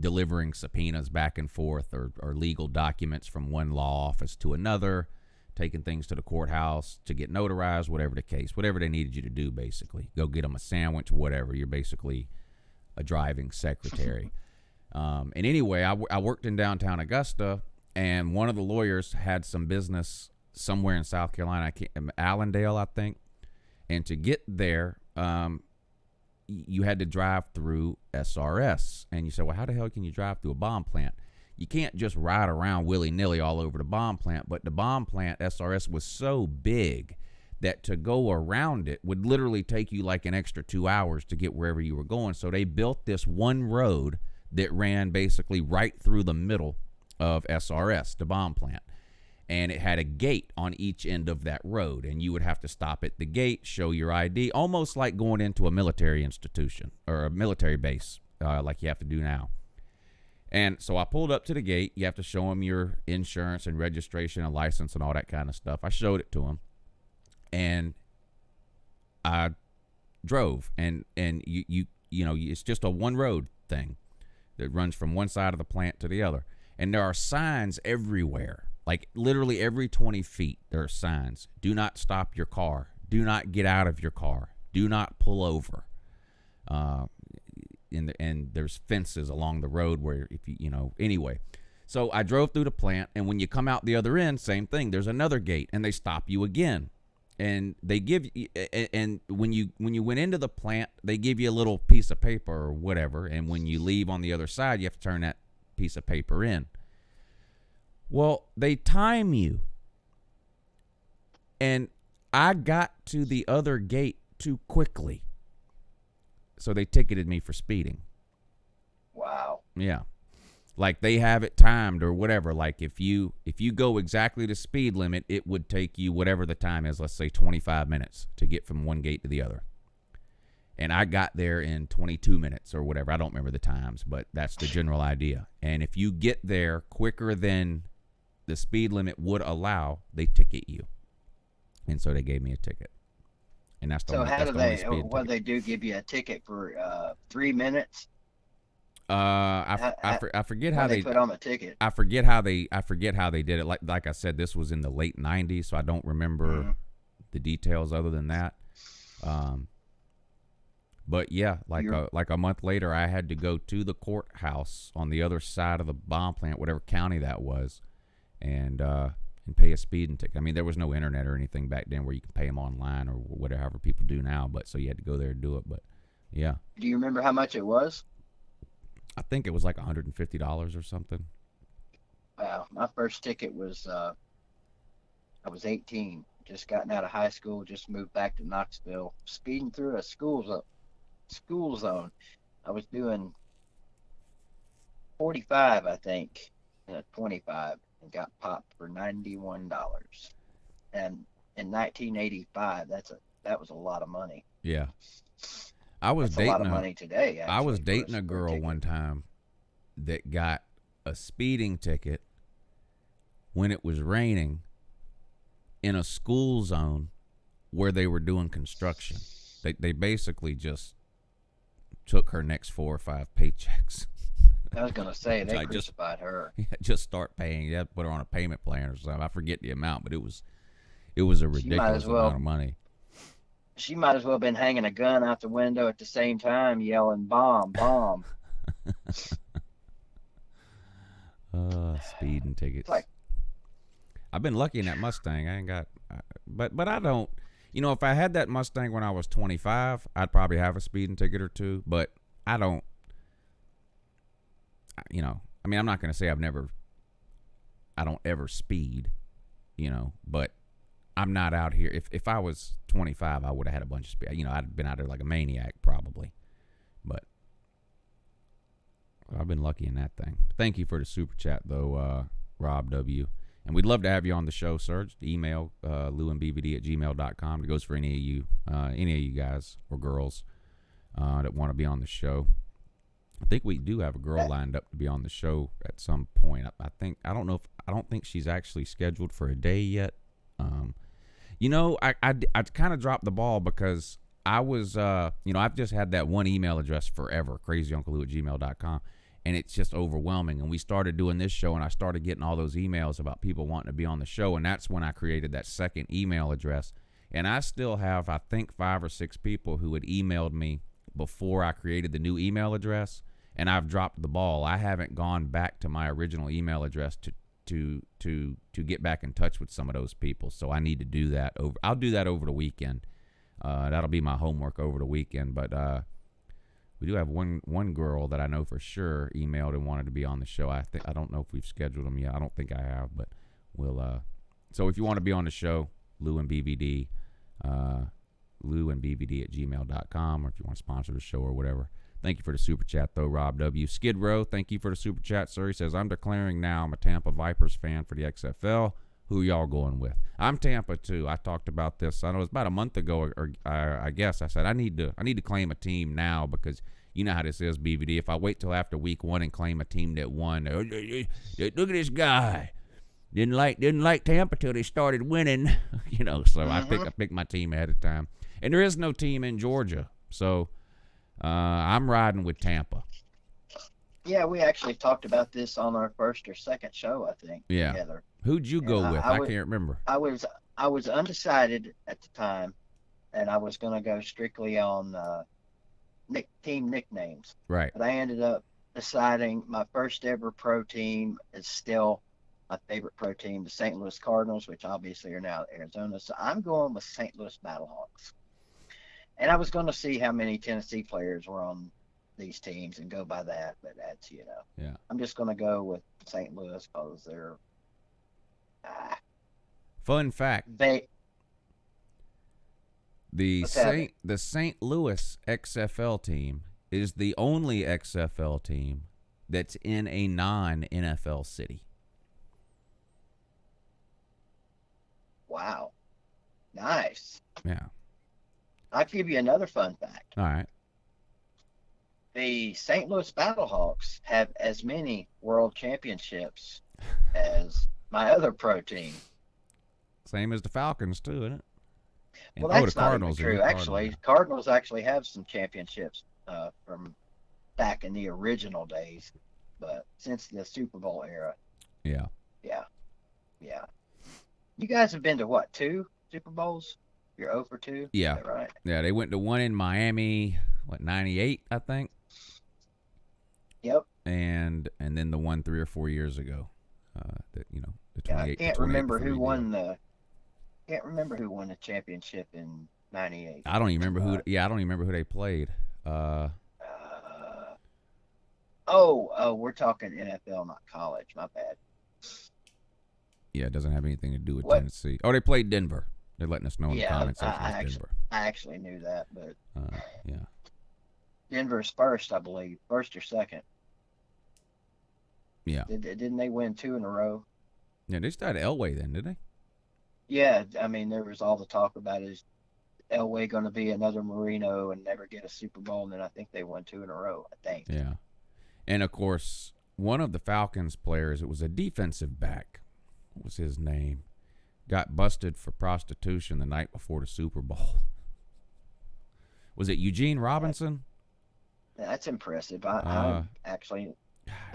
delivering subpoenas back and forth or legal documents from one law office to another, taking things to the courthouse to get notarized, whatever the case, whatever they needed you to do, basically. Go get them a sandwich, whatever. You're basically a driving secretary. And anyway, I worked in downtown Augusta, and one of the lawyers had some business somewhere in South Carolina, Allendale, I think. And to get there, you had to drive through SRS. And you say, well, how the hell can you drive through a bomb plant? You can't just ride around willy-nilly all over the bomb plant. But the bomb plant, SRS, was so big that to go around it would literally take you like an extra 2 hours to get wherever you were going. So they built this one road that ran basically right through the middle of SRS, the bomb plant. and it had a gate on each end of that road, and you would have to stop at the gate, show your ID, almost like going into a military institution or a military base, like you have to do now. And so I pulled up to the gate. You have to show them your insurance and registration and license and all that kind of stuff. I showed it to them, and I drove. And you know, it's just a one road thing that runs from one side of the plant to the other. And there are signs everywhere, like literally every 20 feet. There are signs: do not stop your car, do not get out of your car, do not pull over. And there's fences along the road where if you know, anyway. So I drove through the plant, and when you come out the other end, same thing. There's another gate, and they stop you again. And they give you, and when you went into the plant, they give you a little piece of paper or whatever, and when you leave on the other side, you have to turn that piece of paper in. Well, they time you. And I got to the other gate too quickly. So they ticketed me for speeding. Wow. Yeah. Like they have it timed or whatever. Like if you go exactly the speed limit, it would take you whatever the time is, let's say 25 minutes to get from one gate to the other. And I got there in 22 minutes or whatever. I don't remember the times, but that's the general idea. And if you get there quicker than the speed limit would allow, they ticket you. And so they gave me a ticket. And that's the So only, how that's do the only they? speed What ticket. they do? Give you a ticket for 3 minutes? I forget how they put on a ticket. I forget how they did it. Like I said, this was in the late 90s, so I don't remember the details other than that. But yeah, like a month later, I had to go to the courthouse on the other side of the bomb plant, whatever county that was, and pay a speeding ticket. I mean, there was no internet or anything back then where you can pay them online or whatever people do now. But so you had to go there and do it. But yeah. Do you remember how much it was? I think it was like $150 or something. Wow. My first ticket was I was 18, just gotten out of high school, just moved back to Knoxville, speeding through a school zone. I was doing 45, I think, 25. And got popped for $91. And in 1985, that was a lot of money. Yeah. I was That's dating a lot of money today. Actually, I was for dating a for girl ticket. one time that got a speeding ticket when it was raining in a school zone where they were doing construction. They basically just took her next 4 or 5 paychecks. I was gonna say they I crucified her. Just start paying. You have to put her on a payment plan or something. I forget the amount, but it was a ridiculous amount of money. She might as well have been hanging a gun out the window at the same time, yelling "bomb, bomb." Speeding tickets. Like, I've been lucky in that Mustang. I ain't got, but I don't. You know, if I had that Mustang when I was 25, I'd probably have a speeding ticket or two. But I don't. You know, I mean, I'm not going to say I don't ever speed, you know, but I'm not out here. If I was 25, I would have had a bunch of speed. You know, I'd been out there like a maniac probably, but I've been lucky in that thing. Thank you for the super chat though, Rob W. And we'd love to have you on the show, sir. Just email lewandbvd@gmail.com. It goes for any of you guys or girls that want to be on the show. I think we do have a girl lined up to be on the show at some point. I don't think she's actually scheduled for a day yet. You know, I kind of dropped the ball because I was, you know, I've just had that one email address forever, crazyunclelou@gmail.com, and it's just overwhelming. And we started doing this show, and I started getting all those emails about people wanting to be on the show, and that's when I created that second email address. And I still have, I think, 5 or 6 people who had emailed me before I created the new email address, and I've dropped the ball. I haven't gone back to my original email address to get back in touch with some of those people. So I need to do that I'll do that over the weekend. That'll be my homework over the weekend. But we do have one girl that I know for sure emailed and wanted to be on the show. I don't know if we've scheduled them yet. I don't think I have, but we'll. So if you want to be on the show, Lou and BVD, lewandbvd@gmail.com, or if you want to sponsor the show or whatever. Thank you for the super chat, though, Rob W. Skid Row, thank you for the super chat, sir. He says, I'm declaring now I'm a Tampa Vipers fan for the XFL. Who y'all going with? I'm Tampa too. I talked about this. I know it was about a month ago, or I guess I said I need to claim a team now because you know how this is, BVD. If I wait till after week 1 and claim a team that won, look at this guy. Didn't like Tampa till they started winning, you know. So I picked my team ahead of time, and there is no team in Georgia, so I'm riding with Tampa. Yeah, we actually talked about this on our first or second show, I think. Yeah. Together. Who'd you go with? I can't remember. I was undecided at the time, and I was going to go strictly on team nicknames. Right. But I ended up deciding my first ever pro team is still my favorite pro team, the St. Louis Cardinals, which obviously are now Arizona. So I'm going with St. Louis Battlehawks. And I was going to see how many Tennessee players were on these teams and go by that, but that's, Yeah. I'm just going to go with St. Louis because they're Fun fact. The St. Louis XFL team is the only XFL team that's in a non-NFL city. Wow. Nice. Yeah. I'll give you another fun fact. All right. The St. Louis Battlehawks have as many world championships as my other pro team. Same as the Falcons, too, isn't it? And, well, that's the not Cardinals even true. Actually, Cardinals actually have some championships from back in the original days, but since the Super Bowl era. Yeah. You guys have been to what, 2 Super Bowls? You're 0 for 2? Yeah. Is that right? Yeah, they went to one in Miami, 98, I think? Yep. And then the one 3 or 4 years ago. The 28. I can't remember who won the championship in '98. I don't even remember who. Yeah, I don't even remember who they played. We're talking NFL, not college. My bad. Yeah, it doesn't have anything to do with Tennessee. Oh, they played Denver. They're letting us know in the comment section. Denver. I actually knew that, but yeah. Denver's first, I believe, first or second. Yeah. Didn't they win 2 in a row? Yeah, they started Elway then, did they? Yeah, I mean, there was all the talk about is Elway going to be another Marino and never get a Super Bowl, and then I think they won 2 in a row, I think. Yeah. And, of course, one of the Falcons players, it was a defensive back. What was his name? Got busted for prostitution the night before the Super Bowl. Was it Eugene Robinson? That's impressive. I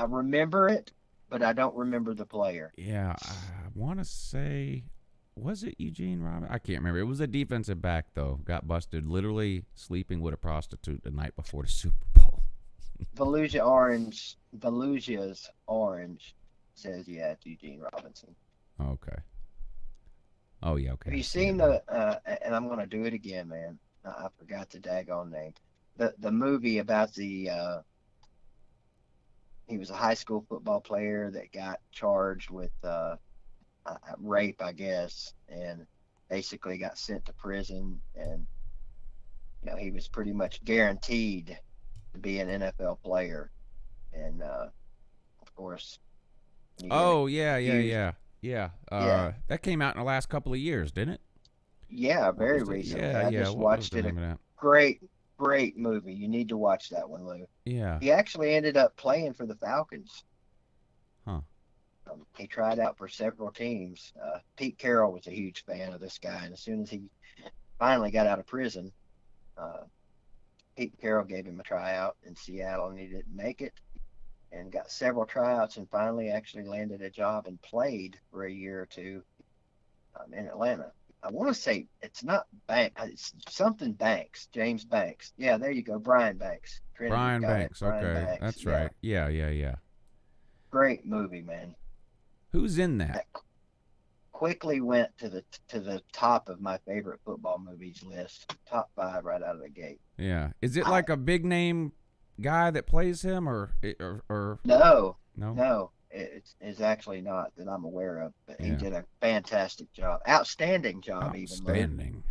remember it, but I don't remember the player. Yeah, I want to say, was it Eugene Robinson? I can't remember. It was a defensive back, though. Got busted literally sleeping with a prostitute the night before the Super Bowl. Volusia's Orange says, yeah, it's Eugene Robinson. Okay. Oh, yeah, okay. Have you seen and I'm going to do it again, man. I forgot the daggone name. The movie about he was a high school football player that got charged with rape, I guess, and basically got sent to prison, and he was pretty much guaranteed to be an NFL player, and of course. Oh yeah. That came out in the last couple of years, didn't it? Yeah, very recently. I just watched it. Great movie. You need to watch that one, Lou. Yeah. He actually ended up playing for the Falcons. Huh. He tried out for several teams. Pete Carroll was a huge fan of this guy, and as soon as he finally got out of prison, Pete Carroll gave him a tryout in Seattle, and he didn't make it, and got several tryouts, and finally actually landed a job and played for a year or 2 in Atlanta. I want to say it's not Banks. It's something Banks. James Banks. Yeah, there you go. Brian Banks. Brian Banks. Okay, Banks. That's right. Yeah. Great movie, man. Who's in that? Quickly went to the top of my favorite football movies list. Top 5 right out of the gate. Yeah. Is it like a big name guy that plays him, or No. It's actually not that I'm aware of, but he did a fantastic job. Outstanding job, Outstanding.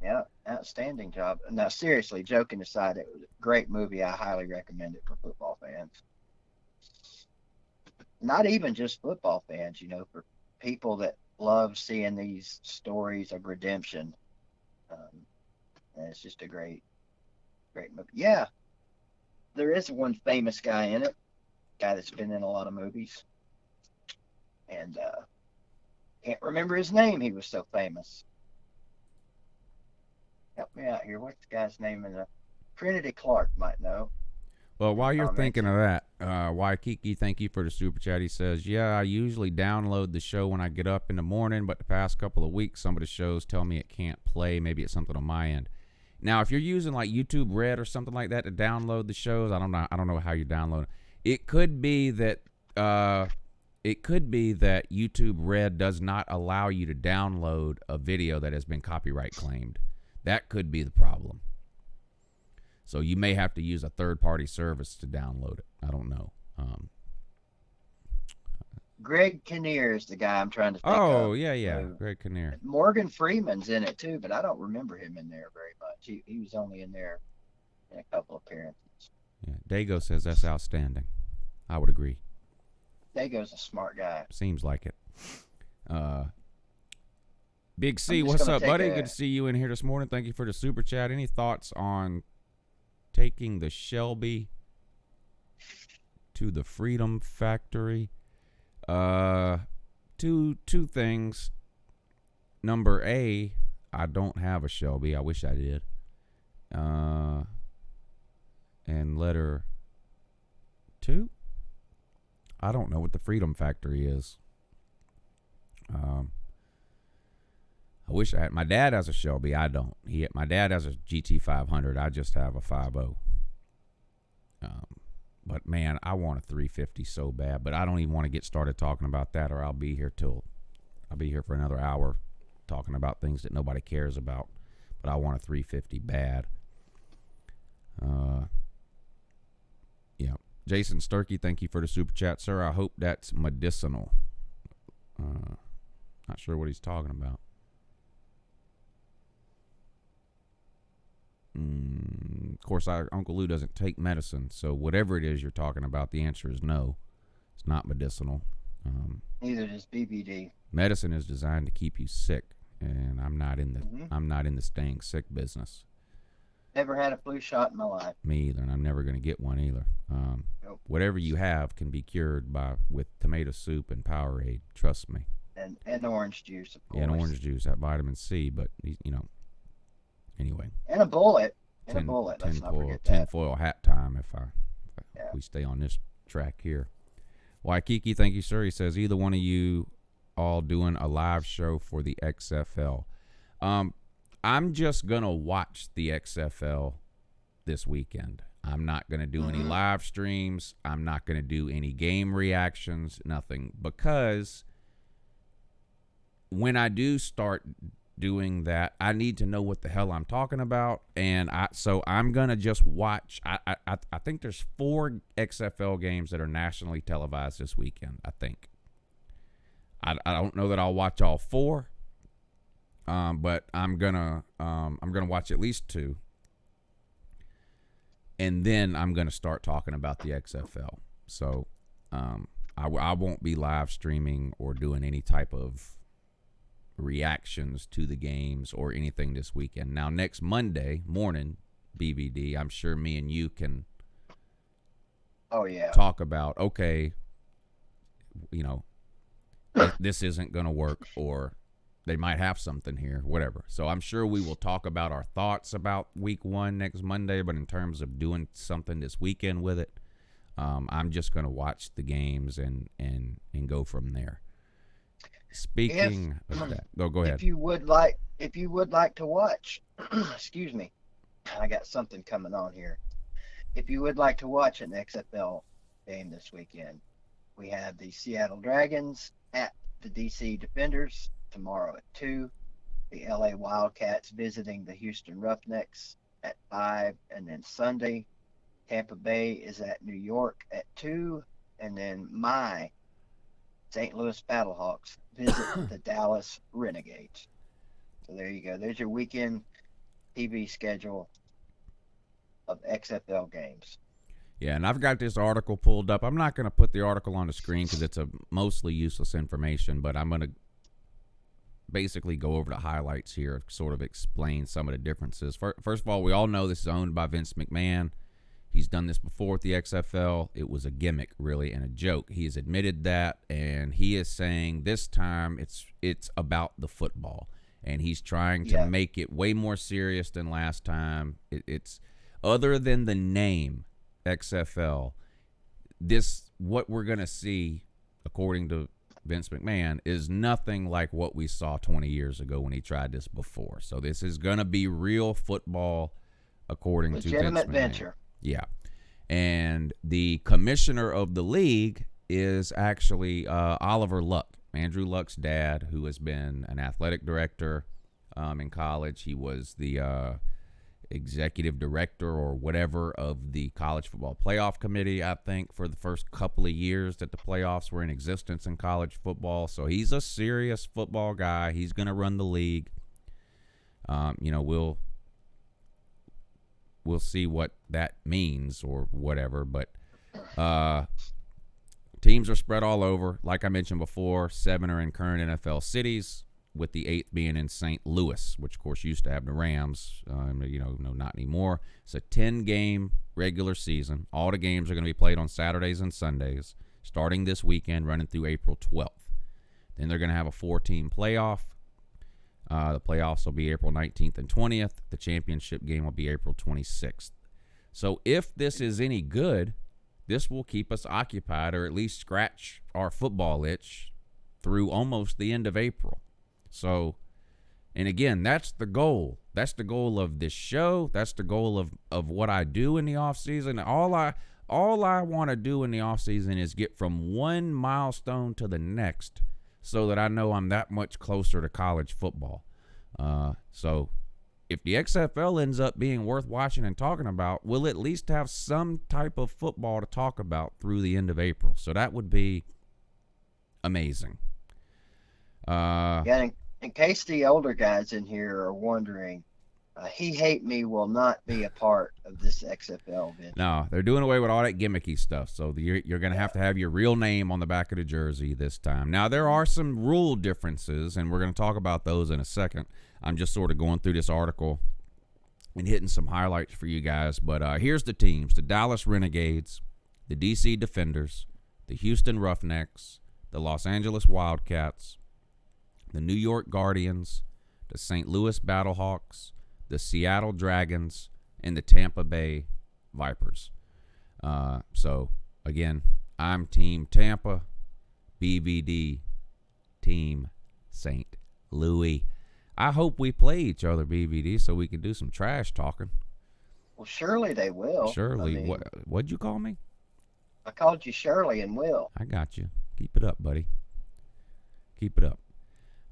Yeah, outstanding job. Now, seriously, joking aside, it was a great movie. I highly recommend it for football fans. Not even just football fans, for people that love seeing these stories of redemption. And it's just a great movie. Yeah, there is one famous guy in it, guy that's been in a lot of movies, and can't remember his name. He was so famous. Help me out here. What's the guy's name in the Trinity Clark might know. Well, while you're Comments. thinking of that, Waikiki, thank you for the super chat. He says, yeah, I usually download the show when I get up in the morning, but the past couple of weeks, some of the shows tell me it can't play. Maybe it's something on my end. Now, if you're using like YouTube Red or something like that to download the shows, I don't know how you download it. It could be that YouTube Red does not allow you to download a video that has been copyright claimed. That could be the problem. So you may have to use a third-party service to download it. I don't know. Greg Kinnear is the guy I'm trying to think of. Oh, yeah. Greg Kinnear. Morgan Freeman's in it too, but I don't remember him in there very much. He was only in there in a couple appearances. Yeah, Dago says that's outstanding. I would agree. Dago's a smart guy. Seems like it. Big C, what's up, buddy? Good to see you in here this morning. Thank you for the super chat. Any thoughts on taking the Shelby to the Freedom Factory? Two things. Number A, I don't have a Shelby. I wish I did. And letter 2, I don't know what the Freedom Factory is. I wish I had. My dad has a Shelby. I don't. My dad has a GT 500. I just have a 5.0. But man, I want a 350 so bad. But I don't even want to get started talking about that, or I'll be here for another hour talking about things that nobody cares about. But I want a 350 bad. Yeah. Jason Sturkey, thank you for the super chat, sir. I hope that's medicinal. Not sure what he's talking about. Of course, Uncle Lou doesn't take medicine, so whatever it is you're talking about, the answer is no. It's not medicinal. Neither does BBD. Medicine is designed to keep you sick, and I'm not in the staying sick business. Never had a flu shot in my life. Me either, and I'm never going to get one either. Nope. Whatever you have can be cured with tomato soup and Powerade. Trust me. And orange juice, of course. Yeah, and orange juice, that vitamin C, but anyway. And a bullet. Let's not forget that. Tinfoil hat time if we stay on this track here. Waikiki, thank you, sir. He says, either one of you all doing a live show for the XFL. I'm just going to watch the XFL this weekend. I'm not going to do any live streams. I'm not going to do any game reactions, nothing. Because when I do start doing that, I need to know what the hell I'm talking about, and so I'm gonna just watch. I think there's 4 XFL games that are nationally televised this weekend. I think. I don't know that I'll watch all 4, but I'm gonna watch at least 2, and then I'm gonna start talking about the XFL. So I won't be live streaming or doing any type of reactions to the games or anything this weekend. Now, next Monday morning, BVD, I'm sure me and you can talk about, okay, this isn't going to work, or they might have something here, whatever. So I'm sure we will talk about our thoughts about week 1 next Monday, but in terms of doing something this weekend with it, I'm just going to watch the games and go from there. Speaking of that, go ahead. If you would like to watch, excuse me, I got something coming on here. If you would like to watch an XFL game this weekend, we have the Seattle Dragons at the DC Defenders tomorrow at 2. The LA Wildcats visiting the Houston Roughnecks at 5, and then Sunday, Tampa Bay is at New York at 2, and then my St. Louis Battlehawks visit the Dallas Renegades. So there you go. There's your weekend TV schedule of XFL games. Yeah, and I've got this article pulled up. I'm not going to put the article on the screen because it's a mostly useless information, but I'm going to basically go over the highlights here, sort of explain some of the differences. First of all, we all know this is owned by Vince McMahon. He's done this before with the XFL. It was a gimmick, really, and a joke. He has admitted that, and he is saying this time it's about the football, and he's trying to make it way more serious than last time. It's other than the name XFL, what we're going to see, according to Vince McMahon, is nothing like what we saw 20 years ago when he tried this before. So this is going to be real football, according to Vince McMahon. Legitimate venture. Yeah. And the commissioner of the league is actually Oliver Luck, Andrew Luck's dad, who has been an athletic director in college. He was the executive director or whatever of the college football playoff committee, I think, for the first couple of years that the playoffs were in existence in college football. So he's a serious football guy. He's going to run the league. We'll see what that means or whatever, but teams are spread all over. Like I mentioned before, 7 are in current NFL cities, with the 8th being in St. Louis, which, of course, used to have the Rams. Not anymore. It's a 10-game regular season. All the games are going to be played on Saturdays and Sundays, starting this weekend, running through April 12th. Then they're going to have a 4-team playoff. The playoffs will be April 19th and 20th. The championship game will be April 26th. So if this is any good, this will keep us occupied, or at least scratch our football itch through almost the end of April. So, and again, that's the goal. That's the goal of this show. That's the goal of what I do in the off season. All I want to do in the off season is get from one milestone to the next, so that I know I'm that much closer to college football. So if the XFL ends up being worth watching and talking about, we'll at least have some type of football to talk about through the end of April. So that would be amazing. In case the older guys in here are wondering, He Hate Me will not be a part of this XFL event. No, they're doing away with all that gimmicky stuff. So you're going to have your real name on the back of the jersey this time. Now, there are some rule differences, and we're going to talk about those in a second. I'm just sort of going through this article and hitting some highlights for you guys. But here's the teams: the Dallas Renegades, the DC Defenders, the Houston Roughnecks, the Los Angeles Wildcats, the New York Guardians, the St. Louis Battlehawks, the Seattle Dragons, and the Tampa Bay Vipers. So, again, I'm Team Tampa, BVD, Team St. Louis. I hope we play each other, BVD, so we can do some trash talking. Well, surely they will. Surely. What'd you call me? I called you Shirley and Will. I got you. Keep it up, buddy. Keep it up.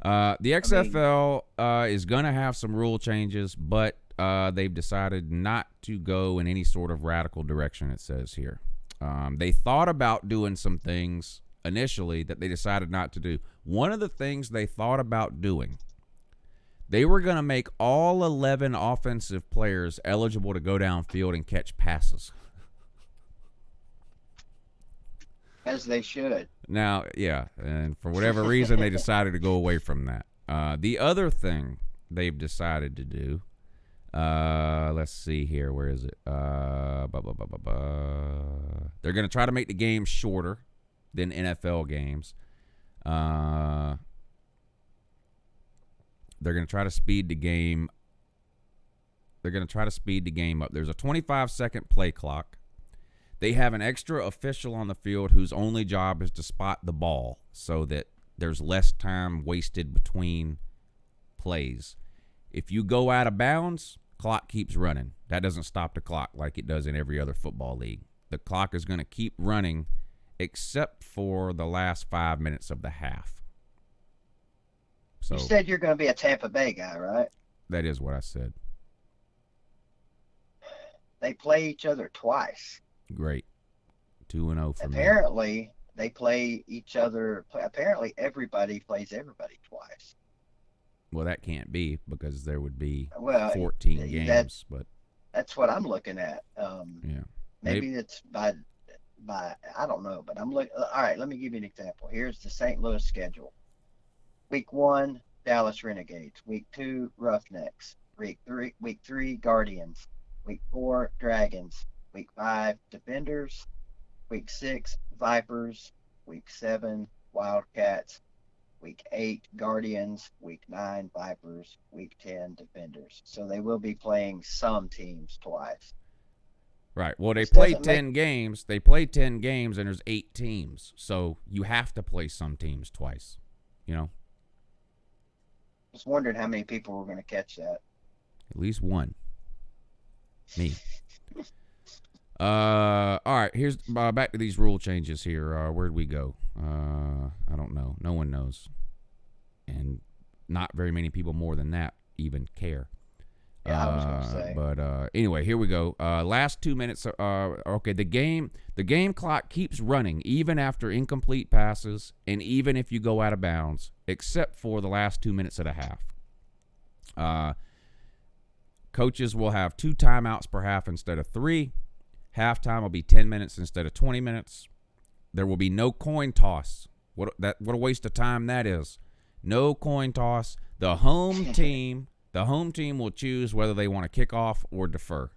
The XFL is going to have some rule changes, but they've decided not to go in any sort of radical direction, it says here. They thought about doing some things initially that they decided not to do. One of the things they thought about doing, they were going to make all 11 offensive players eligible to go downfield and catch passes. As they should. Now, yeah, and for whatever reason, they decided to go away from that. The other thing they've decided to do, let's see here, where is it? They're going to try to make the game shorter than NFL games. They're going to try to speed the game. They're going to try to speed the game up. There's a 25-second play clock. They have an extra official on the field whose only job is to spot the ball so that there's less time wasted between plays. If you go out of bounds, clock keeps running. That doesn't stop the clock like it does in every other football league. The clock is going to keep running except for the last 5 minutes of the half. So you said you're going to be a Tampa Bay guy, right? That is what I said. They play each other twice. Great. 2-0 for me. Apparently, they play each other. Apparently, everybody plays everybody twice. Well, that can't be because there would be 14 games. But that's what I'm looking at. Yeah. Maybe it's by I don't know, but I'm looking. All right, let me give you an example. Here's the St. Louis schedule. Week 1, Dallas Renegades. Week 2, Roughnecks. Week 3, Guardians. Week 4, Dragons. Week 5, Defenders. Week 6, Vipers. Week 7, Wildcats. Week 8, Guardians. Week 9, Vipers. Week 10, Defenders. So they will be playing some teams twice. Right. Well, they This play doesn't 10 games. They play 10 games, and there's 8 teams. So you have to play some teams twice. You know, Just wondering how many people were going to catch that. at least one. Me. All right. Here's back to these rule changes here. Where'd we go? I don't know. No one knows, and not very many people more than that even care. Yeah, I was going to say. But anyway, here we go. Last 2 minutes. Okay, the game clock keeps running even after incomplete passes and even if you go out of bounds, except for the last 2 minutes of the half. Coaches will have 2 timeouts per half instead of 3. Halftime will be 10 minutes instead of 20 minutes. There will be no coin toss. What a waste of time that is. No coin toss. The home team will choose whether they want to kick off or defer.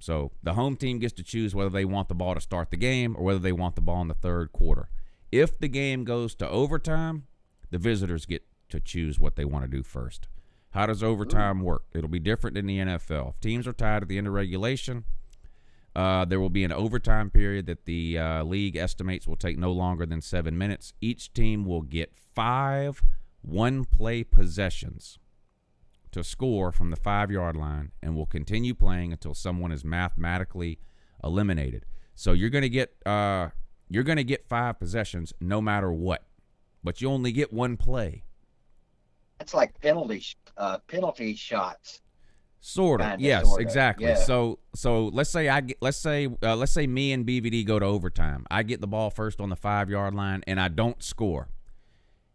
So the home team gets to choose whether they want the ball to start the game or whether they want the ball in the third quarter. If the game goes to overtime, the visitors get to choose what they want to do first. How does overtime work? It'll be different than the NFL. If teams are tied at the end of regulation, there will be an overtime period that the league estimates will take no longer than 7 minutes. Each team will get 5 one-play possessions to score from the 5-yard line and will continue playing until someone is mathematically eliminated. So you're going to get 5 possessions no matter what, but you only get one play. That's like penalty shots. Sort of. Kinda, Yes, sorta. exactly. Yeah. So let's say me and BVD go to overtime. I get the ball first on the 5-yard line and I don't score.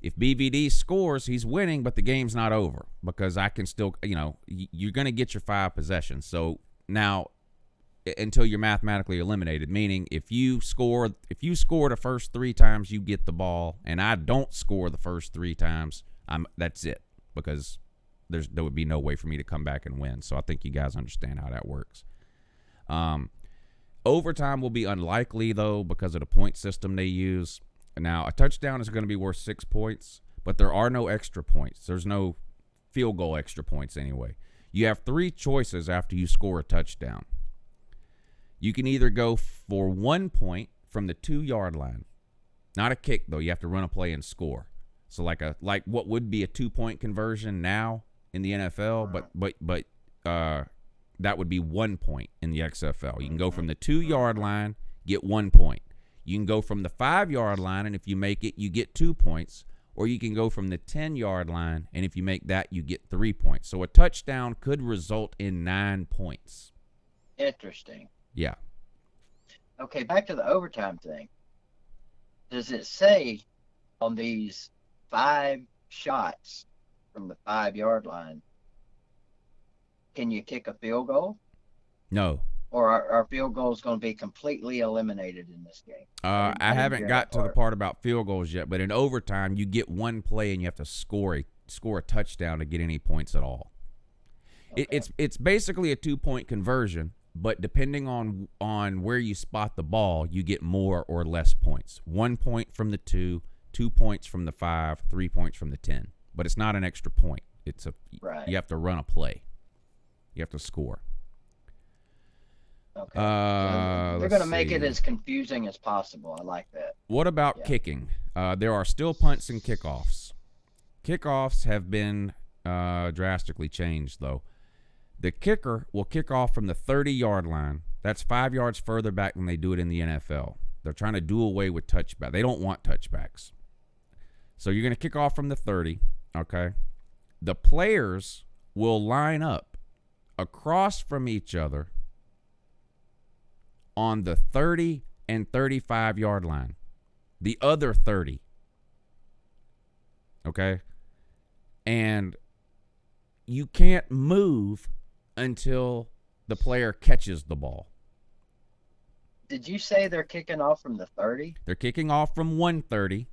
If BVD scores, he's winning, but the game's not over because I can still, you're going to get your 5 possessions. So now, until you're mathematically eliminated, meaning if you score the first 3 times, you get the ball, and I don't score the first 3 times, that's it because there would be no way for me to come back and win. So I think you guys understand how that works. Overtime will be unlikely though because of the point system they use. Now, a touchdown is going to be worth 6 points, but there are no extra points. There's no field goal extra points anyway. You have 3 choices after you score a touchdown. You can either go for 1 point from the 2-yard line. Not a kick, though. You have to run a play and score. So like what would be a 2-point conversion now in the NFL, but that would be 1 point in the XFL. You can go from the 2-yard line, get 1 point. You can go from the 5-yard line, and if you make it, you get 2 points. Or you can go from the 10-yard line, and if you make that, you get 3 points. So a touchdown could result in 9 points. Interesting. Yeah. Okay, back to the overtime thing. Does it say on these 5 shots from the 5-yard line, can you kick a field goal? No. Or are field goals going to be completely eliminated in this game? I haven't hear got that to the part about field goals yet, but in overtime, you get 1 play and you have to score a touchdown to get any points at all. Okay. It's basically a 2-point conversion, but depending on where you spot the ball, you get more or less points. 1 point from the 2, 2 points from the 5, 3 points from the 10. But it's not an extra point. Right. You have to run a play. You have to score. Okay. They're going to make it see. as confusing as possible. I like that. What about kicking? There are still punts and kickoffs. Kickoffs have been drastically changed, though. The kicker will kick off from the 30-yard line. That's 5 yards further back than they do it in the NFL. They're trying to do away with touchback. They don't want touchbacks. So you're going to kick off from the 30, okay? The players will line up across from each other on the 30 and 35-yard line. The other 30. Okay? And you can't move until the player catches the ball. Did you say they're kicking off from the 30? They're kicking off from 130.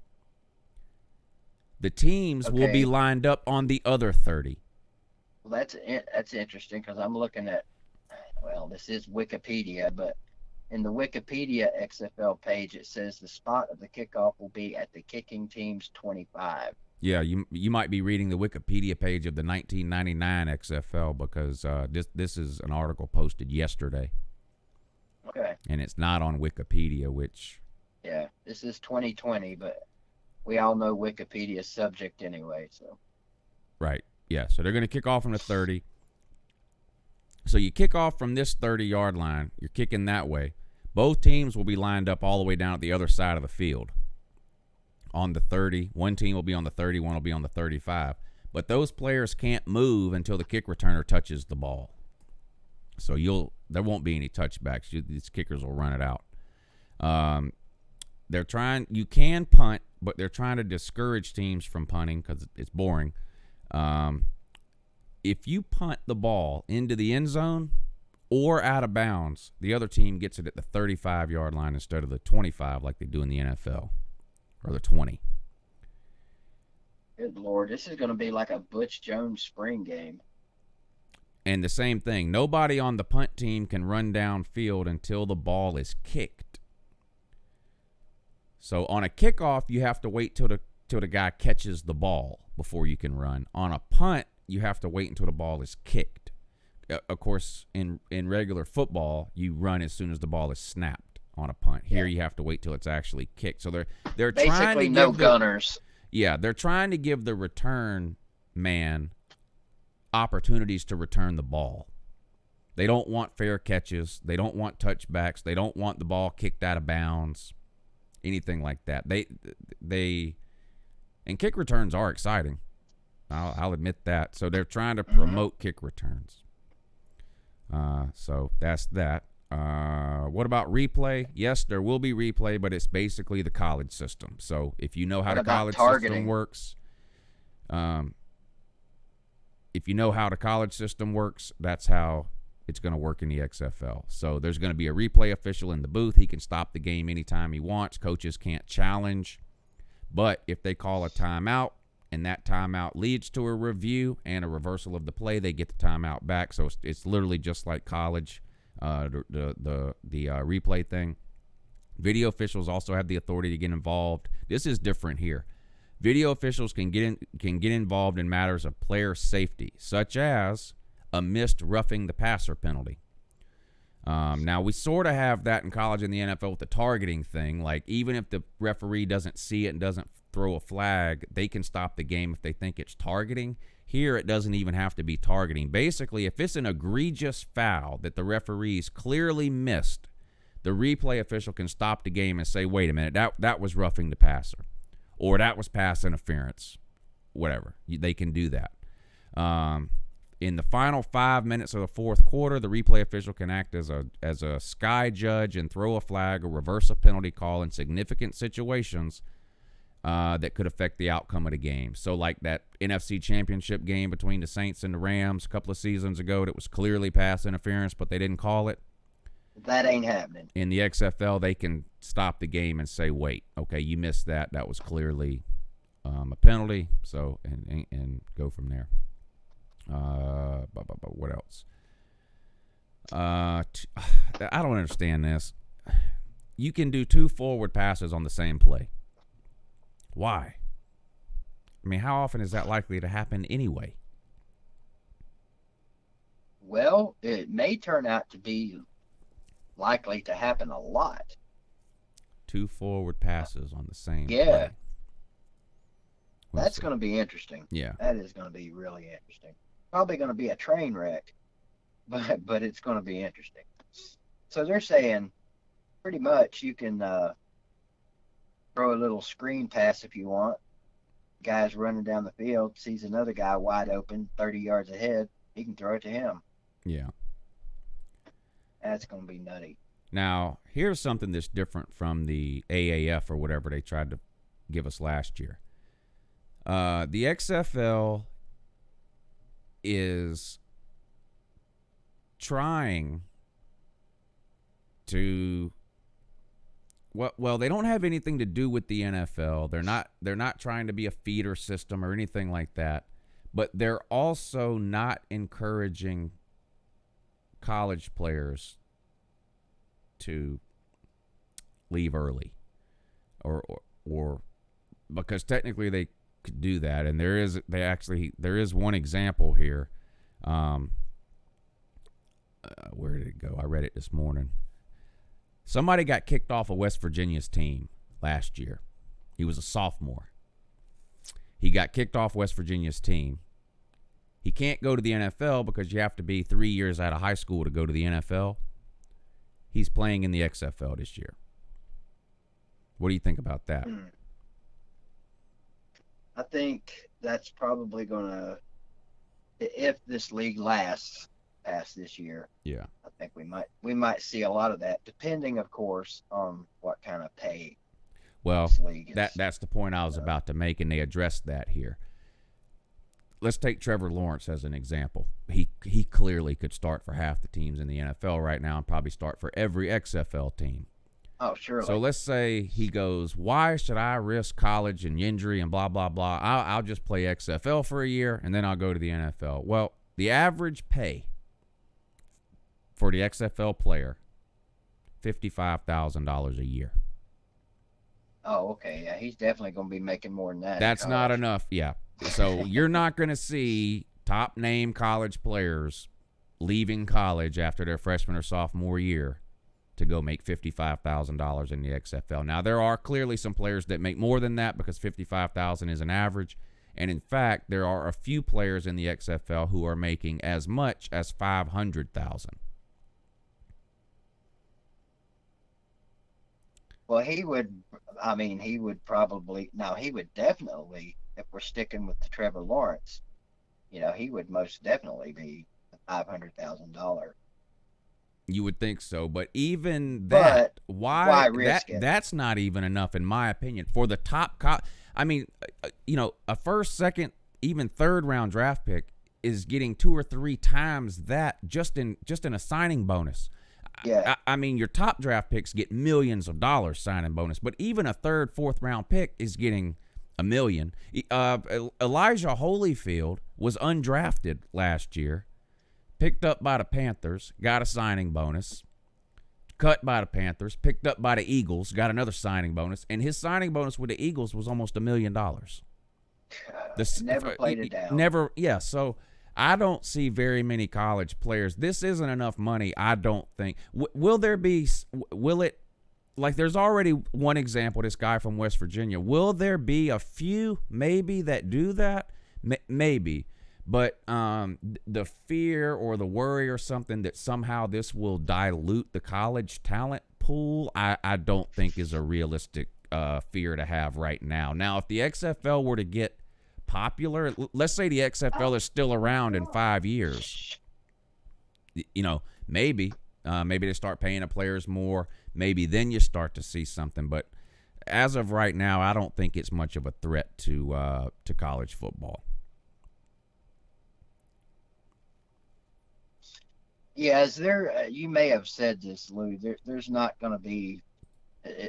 The teams will be Okay. lined up on the other 30. Well, that's interesting because I'm looking at, well, this is Wikipedia, but in the Wikipedia XFL page, it says the spot of the kickoff will be at the kicking team's 25. Yeah, you might be reading the Wikipedia page of the 1999 XFL because this is an article posted yesterday, Okay. and it's not on Wikipedia, which Yeah, this is 2020, but we all know Wikipedia's subject anyway, so. right. Yeah, so they're going to kick off from the 30. So you kick off from this 30-yard line. You're kicking that way. Both teams will be lined up all the way down at the other side of the field. On the 30, one team will be on the 30, one will be on the 35. But those players can't move until the kick returner touches the ball. So there won't be any touchbacks. These kickers will run it out. You can punt, but they're trying to discourage teams from punting because it's boring. If you punt the ball into the end zone or out of bounds, the other team gets it at the 35-yard line instead of the 25 like they do in the NFL, or the 20. Good Lord, this is going to be like a Butch Jones spring game. And the same thing, nobody on the punt team can run downfield until the ball is kicked. So on a kickoff, you have to wait till the guy catches the ball before you can run. On a punt, you have to wait until the ball is kicked. Of course, in regular football, you run as soon as the ball is snapped on a punt. Here, you have to wait till it's actually kicked. So they're Basically trying to no give gunners. Yeah, they're trying to give the return man opportunities to return the ball. They don't want fair catches. They don't want touchbacks. They don't want the ball kicked out of bounds. Anything like that. And kick returns are exciting. I'll admit that. So they're trying to promote kick returns. So that's that. What about replay? Yes, there will be replay, but it's basically the college system. So if you know how What the about college targeting? system works, that's how it's going to work in the XFL. So there's going to be a replay official in the booth. He can stop the game anytime he wants. Coaches can't challenge. But if they call a timeout and that timeout leads to a review and a reversal of the play, they get the timeout back. So it's literally just like college, the replay thing. Video officials also have the authority to get involved. This is different here. Video officials can get involved in matters of player safety, such as a missed roughing the passer penalty. Now, we sort of have that in college and the NFL with the targeting thing. Like, even if the referee doesn't see it and doesn't throw a flag, they can stop the game if they think it's targeting. Here, it doesn't even have to be targeting. Basically, if it's an egregious foul that the referees clearly missed, the replay official can stop the game and say, wait a minute, that was roughing the passer. Or that was pass interference. Whatever. They can do that. In the final 5 minutes of the fourth quarter, the replay official can act as a sky judge and throw a flag or reverse a penalty call in significant situations that could affect the outcome of the game. So like that NFC Championship game between the Saints and the Rams a couple of seasons ago that was clearly pass interference, but they didn't call it. That ain't happening. In the XFL, they can stop the game and say, wait, okay, you missed that. That was clearly a penalty. So, and go from there. What else? I don't understand this. You can do 2 forward passes on the same play. Why? I mean, how often is that likely to happen anyway? Well, it may turn out to be likely to happen a lot. 2 forward passes on the same Yeah. play. That's going to be interesting. Yeah. That is going to be really interesting. Probably going to be a train wreck, but it's going to be interesting. So they're saying pretty much you can throw a little screen pass if you want. Guy's running down the field, sees another guy wide open, 30 yards ahead. He can throw it to him. Yeah. That's going to be nutty. Now, here's something that's different from the AAF or whatever they tried to give us last year. The XFL is trying to Well, they don't have anything to do with the NFL. They're not trying to be a feeder system or anything like that. But they're also not encouraging college players to leave early, or because technically they could do that, and there is one example here. Where did it go? I read it this morning. Somebody got kicked off of West Virginia's team last year. He was a sophomore. He got kicked off West Virginia's team. He can't go to the NFL because you have to be 3 years out of high school to go to the NFL. He's playing in the XFL this year. What do you think about that? I think that's probably going to, if this league lasts past this year. Yeah. I think we might see a lot of that, depending, of course, on what kind of pay. Well, this league is. that's the point I was about to make, and they addressed that here. Let's take Trevor Lawrence as an example. He clearly could start for half the teams in the NFL right now and probably start for every XFL team. Oh, surely. So let's say he goes, why should I risk college and injury and blah, blah, blah? I'll just play XFL for a year, and then I'll go to the NFL. Well, the average pay for the XFL player, $55,000 a year. Oh, okay. Yeah, he's definitely going to be making more than that. That's not enough, yeah. So you're not going to see top-name college players leaving college after their freshman or sophomore year to go make $55,000 in the XFL. Now, there are clearly some players that make more than that because $55,000 is an average. And, in fact, there are a few players in the XFL who are making as much as $500,000. Well, he would definitely, if we're sticking with the Trevor Lawrence, he would most definitely be $500,000. You would think so, but even that, why risk it? That's not even enough, in my opinion, for the top. A first, second, even third round draft pick is getting 2 or 3 times that just in a signing bonus. Yeah. I mean, your top draft picks get millions of dollars signing bonus, but even a third, fourth round pick is getting $1 million. Elijah Holyfield was undrafted last year, picked up by the Panthers, got a signing bonus, cut by the Panthers, picked up by the Eagles, got another signing bonus, and his signing bonus with the Eagles was almost $1 million. Never played it down. Never, yeah. So I don't see very many college players. This isn't enough money, I don't think. Will it, like there's already one example, this guy from West Virginia. Will there be a few maybe that do that? Maybe. But the fear or the worry or something that somehow this will dilute the college talent pool, I don't think is a realistic fear to have right now. Now, if the XFL were to get popular, let's say the XFL is still around in 5 years, maybe they start paying the players more. Maybe then you start to see something. But as of right now, I don't think it's much of a threat to college football. Yeah, is there? You may have said this, Lou. There's not going to be.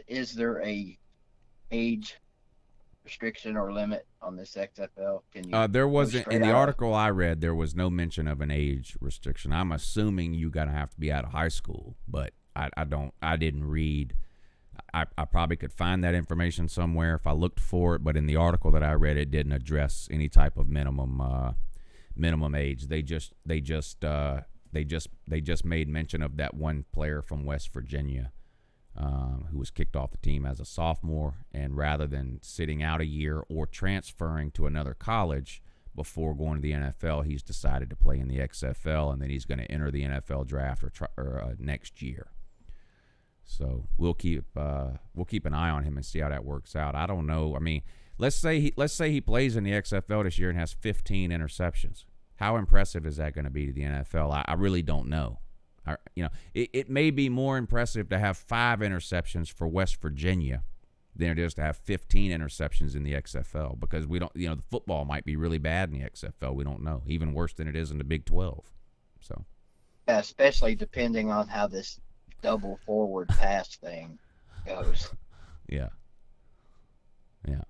Is there a age restriction or limit on this XFL? Can you? There wasn't in the article I read. There was no mention of an age restriction. I'm assuming you got to have to be out of high school, but I didn't read. I probably could find that information somewhere if I looked for it, but in the article that I read, it didn't address any type of minimum age. They just made mention of that one player from West Virginia who was kicked off the team as a sophomore, and rather than sitting out a year or transferring to another college before going to the NFL, he's decided to play in the XFL, and then he's going to enter the NFL draft next year. So we'll keep an eye on him and see how that works out. I don't know. I mean, let's say he plays in the XFL this year and has 15 interceptions. How impressive is that going to be to the NFL? I really don't know. It may be more impressive to have 5 interceptions for West Virginia than it is to have 15 interceptions in the XFL, because we don't, the football might be really bad in the XFL. We don't know. Even worse than it is in the Big 12. So, yeah, especially depending on how this double forward pass thing goes. Yeah. Yeah.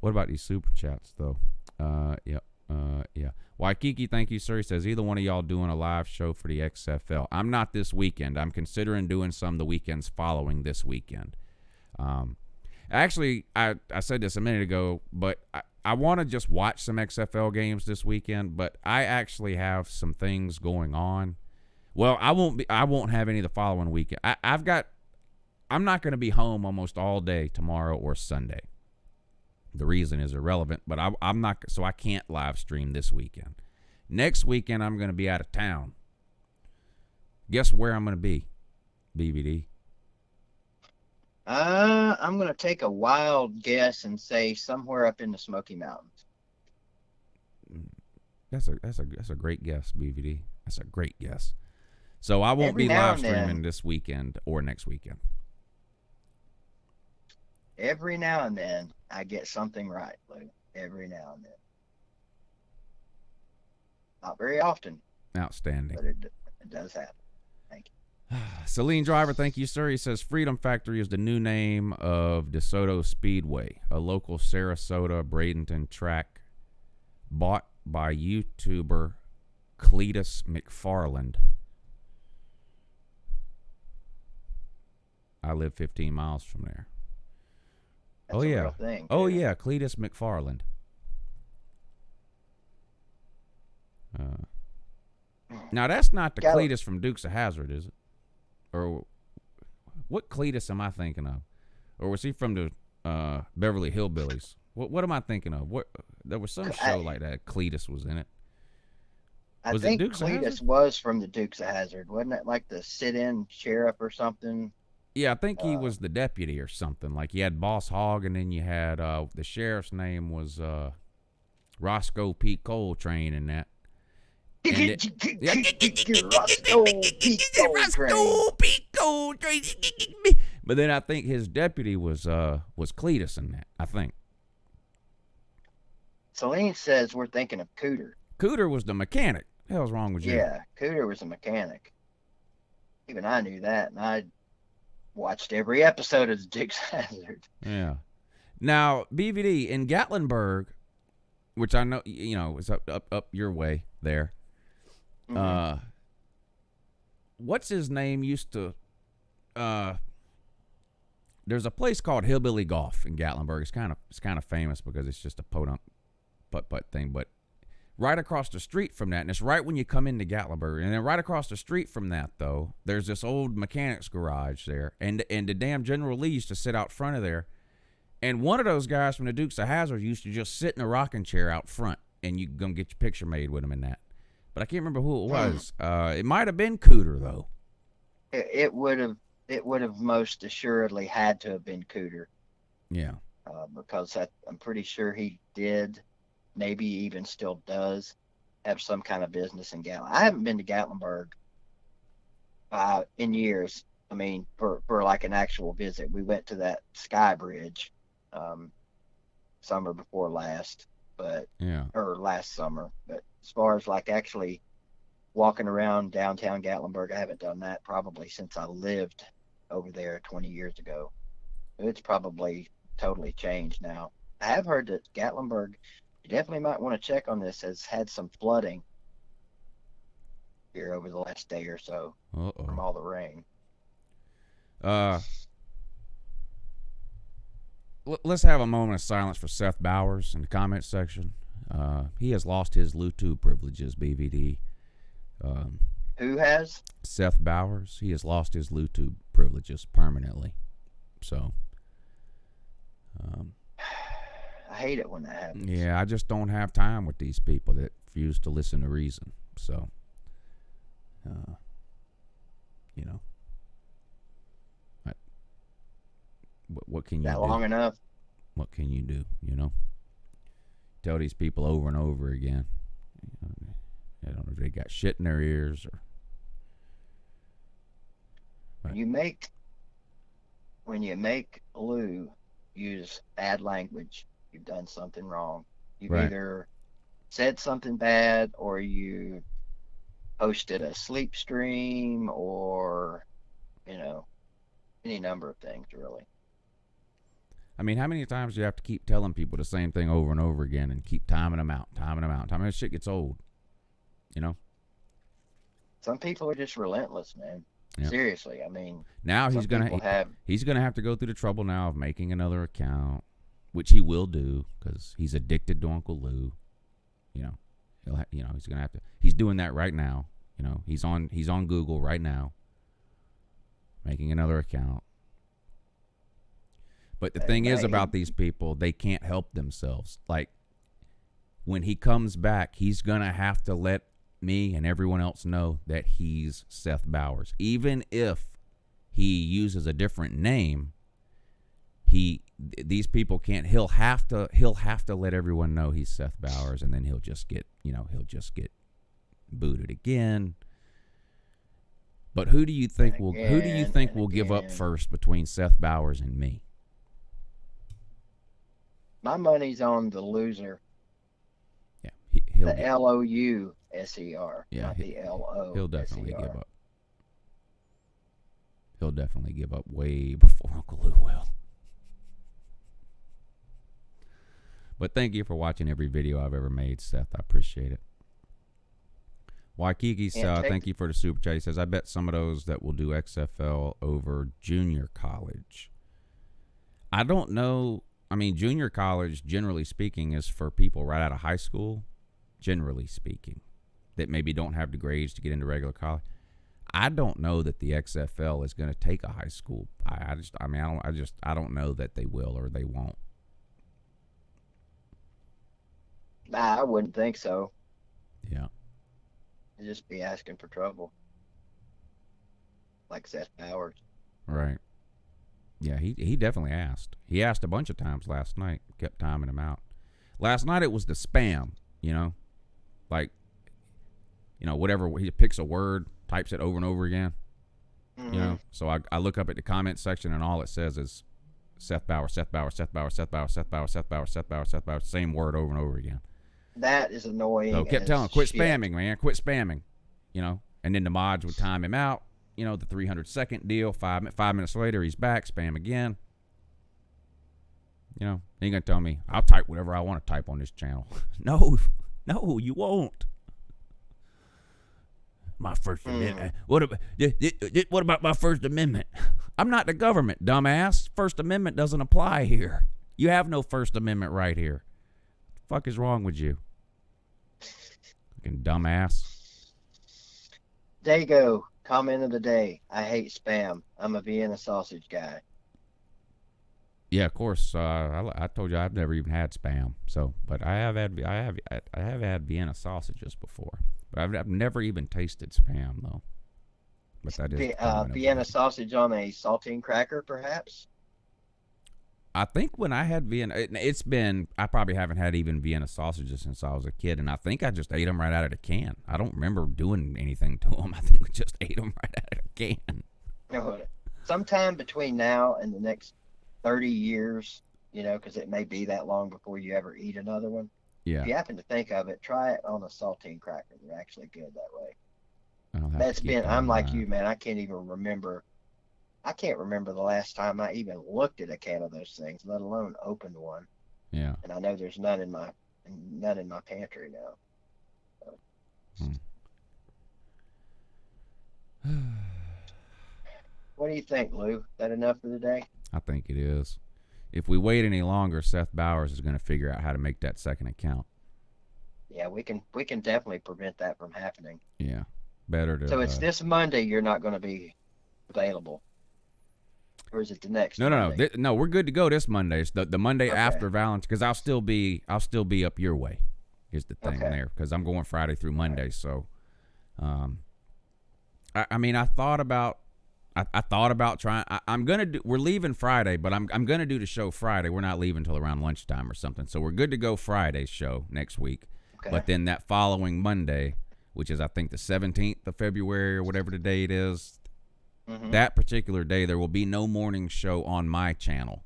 What about these super chats though? Yeah. Yeah. Waikiki, thank you, sir. He says, either one of y'all doing a live show for the XFL. I'm not this weekend. I'm considering doing some the weekends following this weekend. Actually, I said this a minute ago, but I want to just watch some XFL games this weekend, but I actually have some things going on. Well, I won't have any the following weekend. I'm not going to be home almost all day tomorrow or Sunday. The reason is irrelevant, but I'm not, so I can't live stream this weekend. Next weekend, I'm going to be out of town. Guess where I'm going to be, BBD? I'm gonna take a wild guess and say somewhere up in the Smoky Mountains. That's a great guess, BVD. That's a great guess. So I won't Every be now live and then. streaming this weekend or next weekend. Every now and then, I get something right, Lou. Every now and then. Not very often, Outstanding. but it does happen. Thank you. Celine Driver, thank you, sir. He says Freedom Factory is the new name of DeSoto Speedway, a local Sarasota Bradenton track bought by YouTuber Cletus McFarland. I live 15 miles from there. That's a real thing. Oh, too. yeah, Cletus McFarland. Now, that's not the Cletus from Dukes of Hazzard, is it? Or what Cletus am I thinking of? Or was he from the Beverly Hillbillies? What am I thinking of? What there was some show like that. Cletus was in it. I Was it think Dukes of Cletus Hazzard? was from the Dukes of Hazzard. Wasn't it like the sit-in sheriff or something? Yeah, I think he was the deputy or something. Like you had Boss Hogg, and then you had the sheriff's name was Roscoe P. Coltrane and that. Roscoe Pete Coltrane. But then I think his deputy was Cletus in that, I think. Celine says we're thinking of Cooter. Cooter was the mechanic. The hell's wrong with you? Yeah, Cooter was a mechanic. Even I knew that, and I watched every episode of the Dukes of Hazzard. Yeah. Now, BVD in Gatlinburg, which I know is up your way there. Mhm. What's his name used to there's a place called Hillbilly Golf in Gatlinburg. It's kind of famous because it's just a podunk putt thing, but right across the street from that, and it's right when you come into Gatlinburg, and then right across the street from that though, there's this old mechanic's garage there, and the damn General Lee used to sit out front of there, and one of those guys from the Dukes of Hazzard used to just sit in a rocking chair out front, and you gonna get your picture made with him in that. But I can't remember who it was. It might have been Cooter though. It would have most assuredly had to have been Cooter. Yeah. Because I'm pretty sure he did, maybe even still does, have some kind of business in Gatlinburg. I haven't been to Gatlinburg in years. I mean, for like an actual visit. We went to that Sky Bridge summer before last, or last summer. But as far as like actually walking around downtown Gatlinburg, I haven't done that probably since I lived over there 20 years ago. It's probably totally changed now. I have heard that Gatlinburg, you definitely might want to check on this, has had some flooding here over the last day or so from all the rain. Let's have a moment of silence for Seth Bowers in the comment section. He has lost his Bluetooth privileges, BVD. Who has? Seth Bowers. He has lost his Bluetooth privileges permanently. So, I hate it when that happens. Yeah, I just don't have time with these people that refuse to listen to reason. So, what can you do? That long enough? What can you do? Tell these people over and over again. I don't know if they got shit in their ears or. When you make Lou use bad language, you've done something wrong. You've either said something bad, or you posted a sleep stream, or you know, any number of things, really. I mean, how many times do you have to keep telling people the same thing over and over again and keep timing them out? I mean, that shit gets old, you know? Some people are just relentless, man. Yeah. Seriously, I mean, Now some he's gonna people have. he's gonna have to go through the trouble now of making another account, which he will do because he's addicted to Uncle Lou. You know, he's gonna have to. He's doing that right now. You know, he's on Google right now, making another account. But the thing is about these people, they can't help themselves. Like, when he comes back, he's going to have to let me and everyone else know that he's Seth Bowers. Even if he uses a different name, these people can't. He'll have to let everyone know he's Seth Bowers, and then he'll just get booted again. But who do you think will give up first between Seth Bowers and me? My money's on the loser. Yeah, the L-O-U-S-E-R. Yeah, not the L-O. He'll definitely give up. He'll definitely give up way before Uncle Lou will. But thank you for watching every video I've ever made, Seth. I appreciate it. Waikiki, thank you for the super chat. He says, I bet some of those that will do XFL over junior college. I don't know. I mean, junior college, generally speaking, is for people right out of high school, generally speaking, that maybe don't have the grades to get into regular college. I don't know that the XFL is going to take a high school. I don't know that they will or they won't. Nah, I wouldn't think so. Yeah. It'd just be asking for trouble. Like Seth Bowers. Right. Yeah, he definitely asked. He asked a bunch of times last night. Kept timing him out. Last night it was the spam, whatever. He picks a word, types it over and over again. Mm-hmm. So I look up at the comment section and all it says is Seth Bowers, Seth Bowers, Seth Bowers, Seth Bowers, Seth Bowers, Seth Bowers, Seth Bowers, Seth Bowers, same word over and over again. That is annoying. So kept telling him, quit spamming, man, quit spamming, and then the mods would time him out. The 300-second deal. 5 minutes later, he's back. Spam again. He ain't gonna tell me I'll type whatever I want to type on this channel. No, you won't. My First Amendment. What about my First Amendment? I'm not the government, dumbass. First Amendment doesn't apply here. You have no First Amendment right here. What the fuck is wrong with you? Fucking dumbass. Dago. Comment of the day. I hate spam. I'm a Vienna sausage guy. Yeah, of course. I told you I've never even had spam. So, but I have had Vienna sausages before. But I've never even tasted spam though. But that is Vienna sausage on a saltine cracker, perhaps. I think when I had Vienna, I probably haven't had even Vienna sausages since I was a kid, and I think I just ate them right out of the can. I don't remember doing anything to them. I think we just ate them right out of the can. Sometime between now and the next 30 years, because it may be that long before you ever eat another one. Yeah. If you happen to think of it, try it on a saltine cracker. They're actually good that way. I'm like you, man. I can't remember the last time I even looked at a can of those things, let alone opened one. Yeah. And I know there's none in my pantry now. So. What do you think, Lou? Is that enough for the day? I think it is. If we wait any longer, Seth Bowers is going to figure out how to make that second account. Yeah, we can definitely prevent that from happening. Yeah. Better to. So it's this Monday you're not going to be available. Or is it the next? No. No, we're good to go this Monday. It's the Monday after Valentine's, because I'll still be up your way. Is the thing there, because I'm going Friday through Monday. Right. So, I thought about trying. I'm gonna do. We're leaving Friday, but I'm gonna do the show Friday. We're not leaving until around lunchtime or something. So we're good to go Friday's show next week. Okay. But then that following Monday, which is I think the 17th of February or whatever the date is. Mm-hmm. That particular day, there will be no morning show on my channel.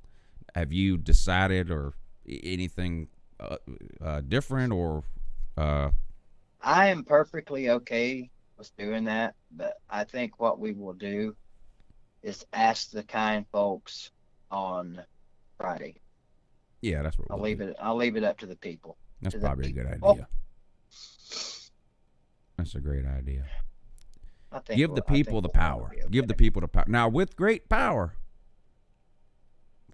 Have you decided or anything different or? I am perfectly okay with doing that, but I think what we will do is Ask the Kind Folks on Friday. Yeah, that's what I'll leave it up to the people. That's probably a good people. idea. That's a great idea. Give the people the power. Okay. Give the people the power. Now, with great power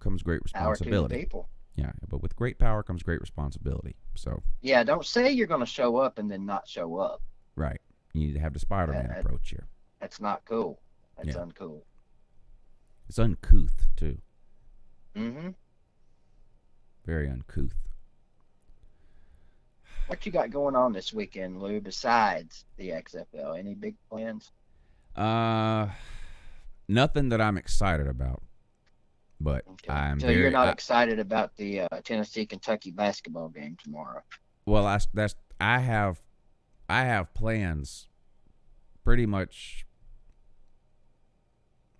comes great responsibility. Power to the people. Yeah, but with great power comes great responsibility. So. Yeah, don't say you're going to show up and then not show up. Right. You need to have the Spider-Man approach here. That's not cool. That's uncool. It's uncouth too. Mm-hmm. Very uncouth. What you got going on this weekend, Lou, besides the XFL? Any big plans? Nothing that I'm excited about. But okay. So you're not excited about the Tennessee-Kentucky basketball game tomorrow? Well, I have plans pretty much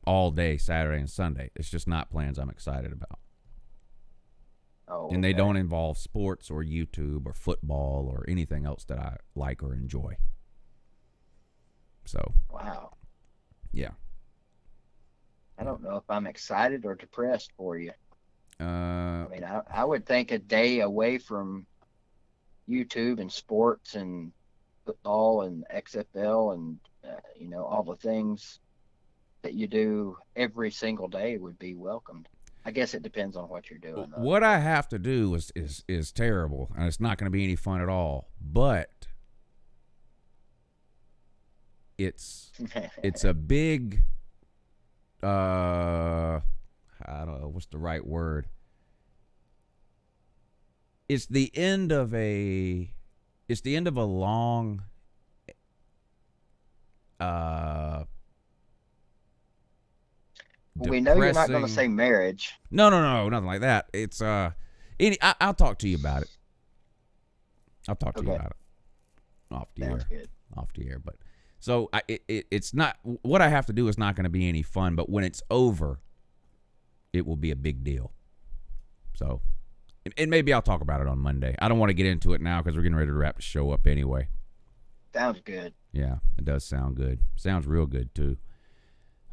all day Saturday and Sunday. It's just not plans I'm excited about. Oh, and they don't involve sports or YouTube or football or anything else that I like or enjoy. So. Wow. Yeah. I don't know if I'm excited or depressed for you. I mean, I would think a day away from YouTube and sports and football and XFL and, all the things that you do every single day would be welcomed. I guess it depends on what you're doing, though. What I have to do is terrible, and it's not going to be any fun at all. But it's a big, I don't know what's the right word. It's the end of a long, we know you're not going to say marriage. No, nothing like that. It's I'll talk to you about it. I'll talk to you about it off the air. Good. Off the air, but so it's not what I have to do is not going to be any fun. But when it's over, it will be a big deal. So, and maybe I'll talk about it on Monday. I don't want to get into it now because we're getting ready to wrap the show up anyway. Sounds good. Yeah, it does sound good. Sounds real good too.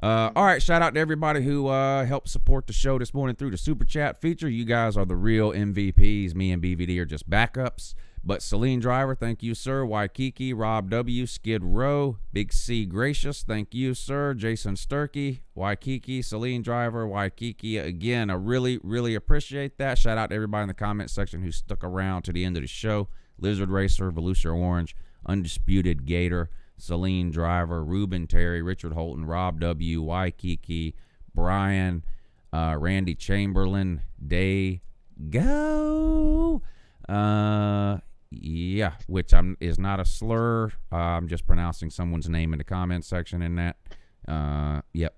All right, shout out to everybody who helped support the show this morning through the Super Chat feature. You guys are the real MVPs. Me and BVD are just backups. But Celine Driver, thank you, sir. Waikiki, Rob W., Skid Row, Big C Gracious, thank you, sir. Jason Sturkey, Waikiki, Celine Driver, Waikiki. Again, I really, really appreciate that. Shout out to everybody in the comment section who stuck around to the end of the show. Lizard Racer, Volusia Orange, Undisputed Gator, Celine Driver, Ruben Terry, Richard Holton, Rob W., Waikiki, Brian, Randy Chamberlain, Day Go. Yeah, which is not a slur. I'm just pronouncing someone's name in the comment section in that. Yep.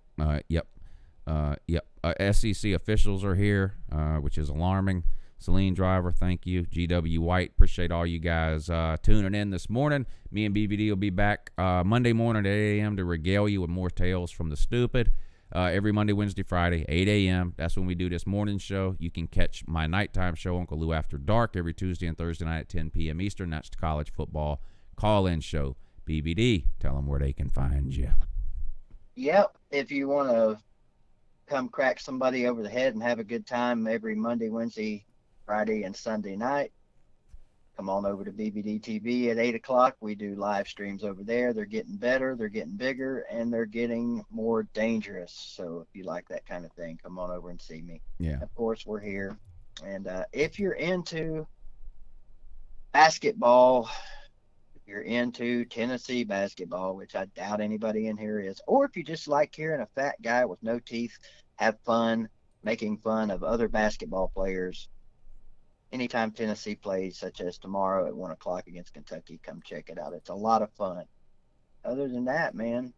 SEC officials are here, which is alarming. Celine Driver, thank you. GW White, appreciate all you guys tuning in this morning. Me and BVD will be back Monday morning at 8 a.m. to regale you with more tales from the stupid. Every Monday, Wednesday, Friday, 8 a.m. That's when we do this morning show. You can catch my nighttime show, Uncle Lou After Dark, every Tuesday and Thursday night at 10 p.m. Eastern. That's the college football call-in show. BVD, tell them where they can find you. Yep, if you want to come crack somebody over the head and have a good time every Monday, Wednesday, Friday, and Sunday night, come on over to BBD TV at 8 o'clock. We do live streams over there. They're getting better, they're getting bigger, and they're getting more dangerous. So if you like that kind of thing, come on over and see me. Yeah. Of course, we're here. And if you're into basketball, if you're into Tennessee basketball, which I doubt anybody in here is, or if you just like hearing a fat guy with no teeth have fun making fun of other basketball players, anytime Tennessee plays, such as tomorrow at 1 o'clock against Kentucky, come check it out. It's a lot of fun. Other than that, man,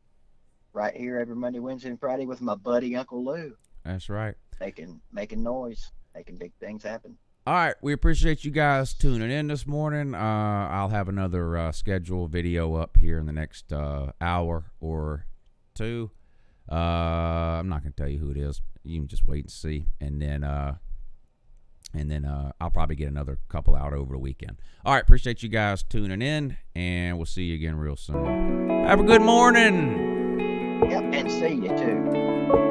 right here every Monday, Wednesday, and Friday with my buddy Uncle Lou. That's right. Making noise, making big things happen. All right, we appreciate you guys tuning in this morning. I'll have another scheduled video up here in the next hour or two. I'm not going to tell you who it is. You can just wait and see. And then I'll probably get another couple out over the weekend. All right, appreciate you guys tuning in, and we'll see you again real soon. Have a good morning. Yep, and see you too.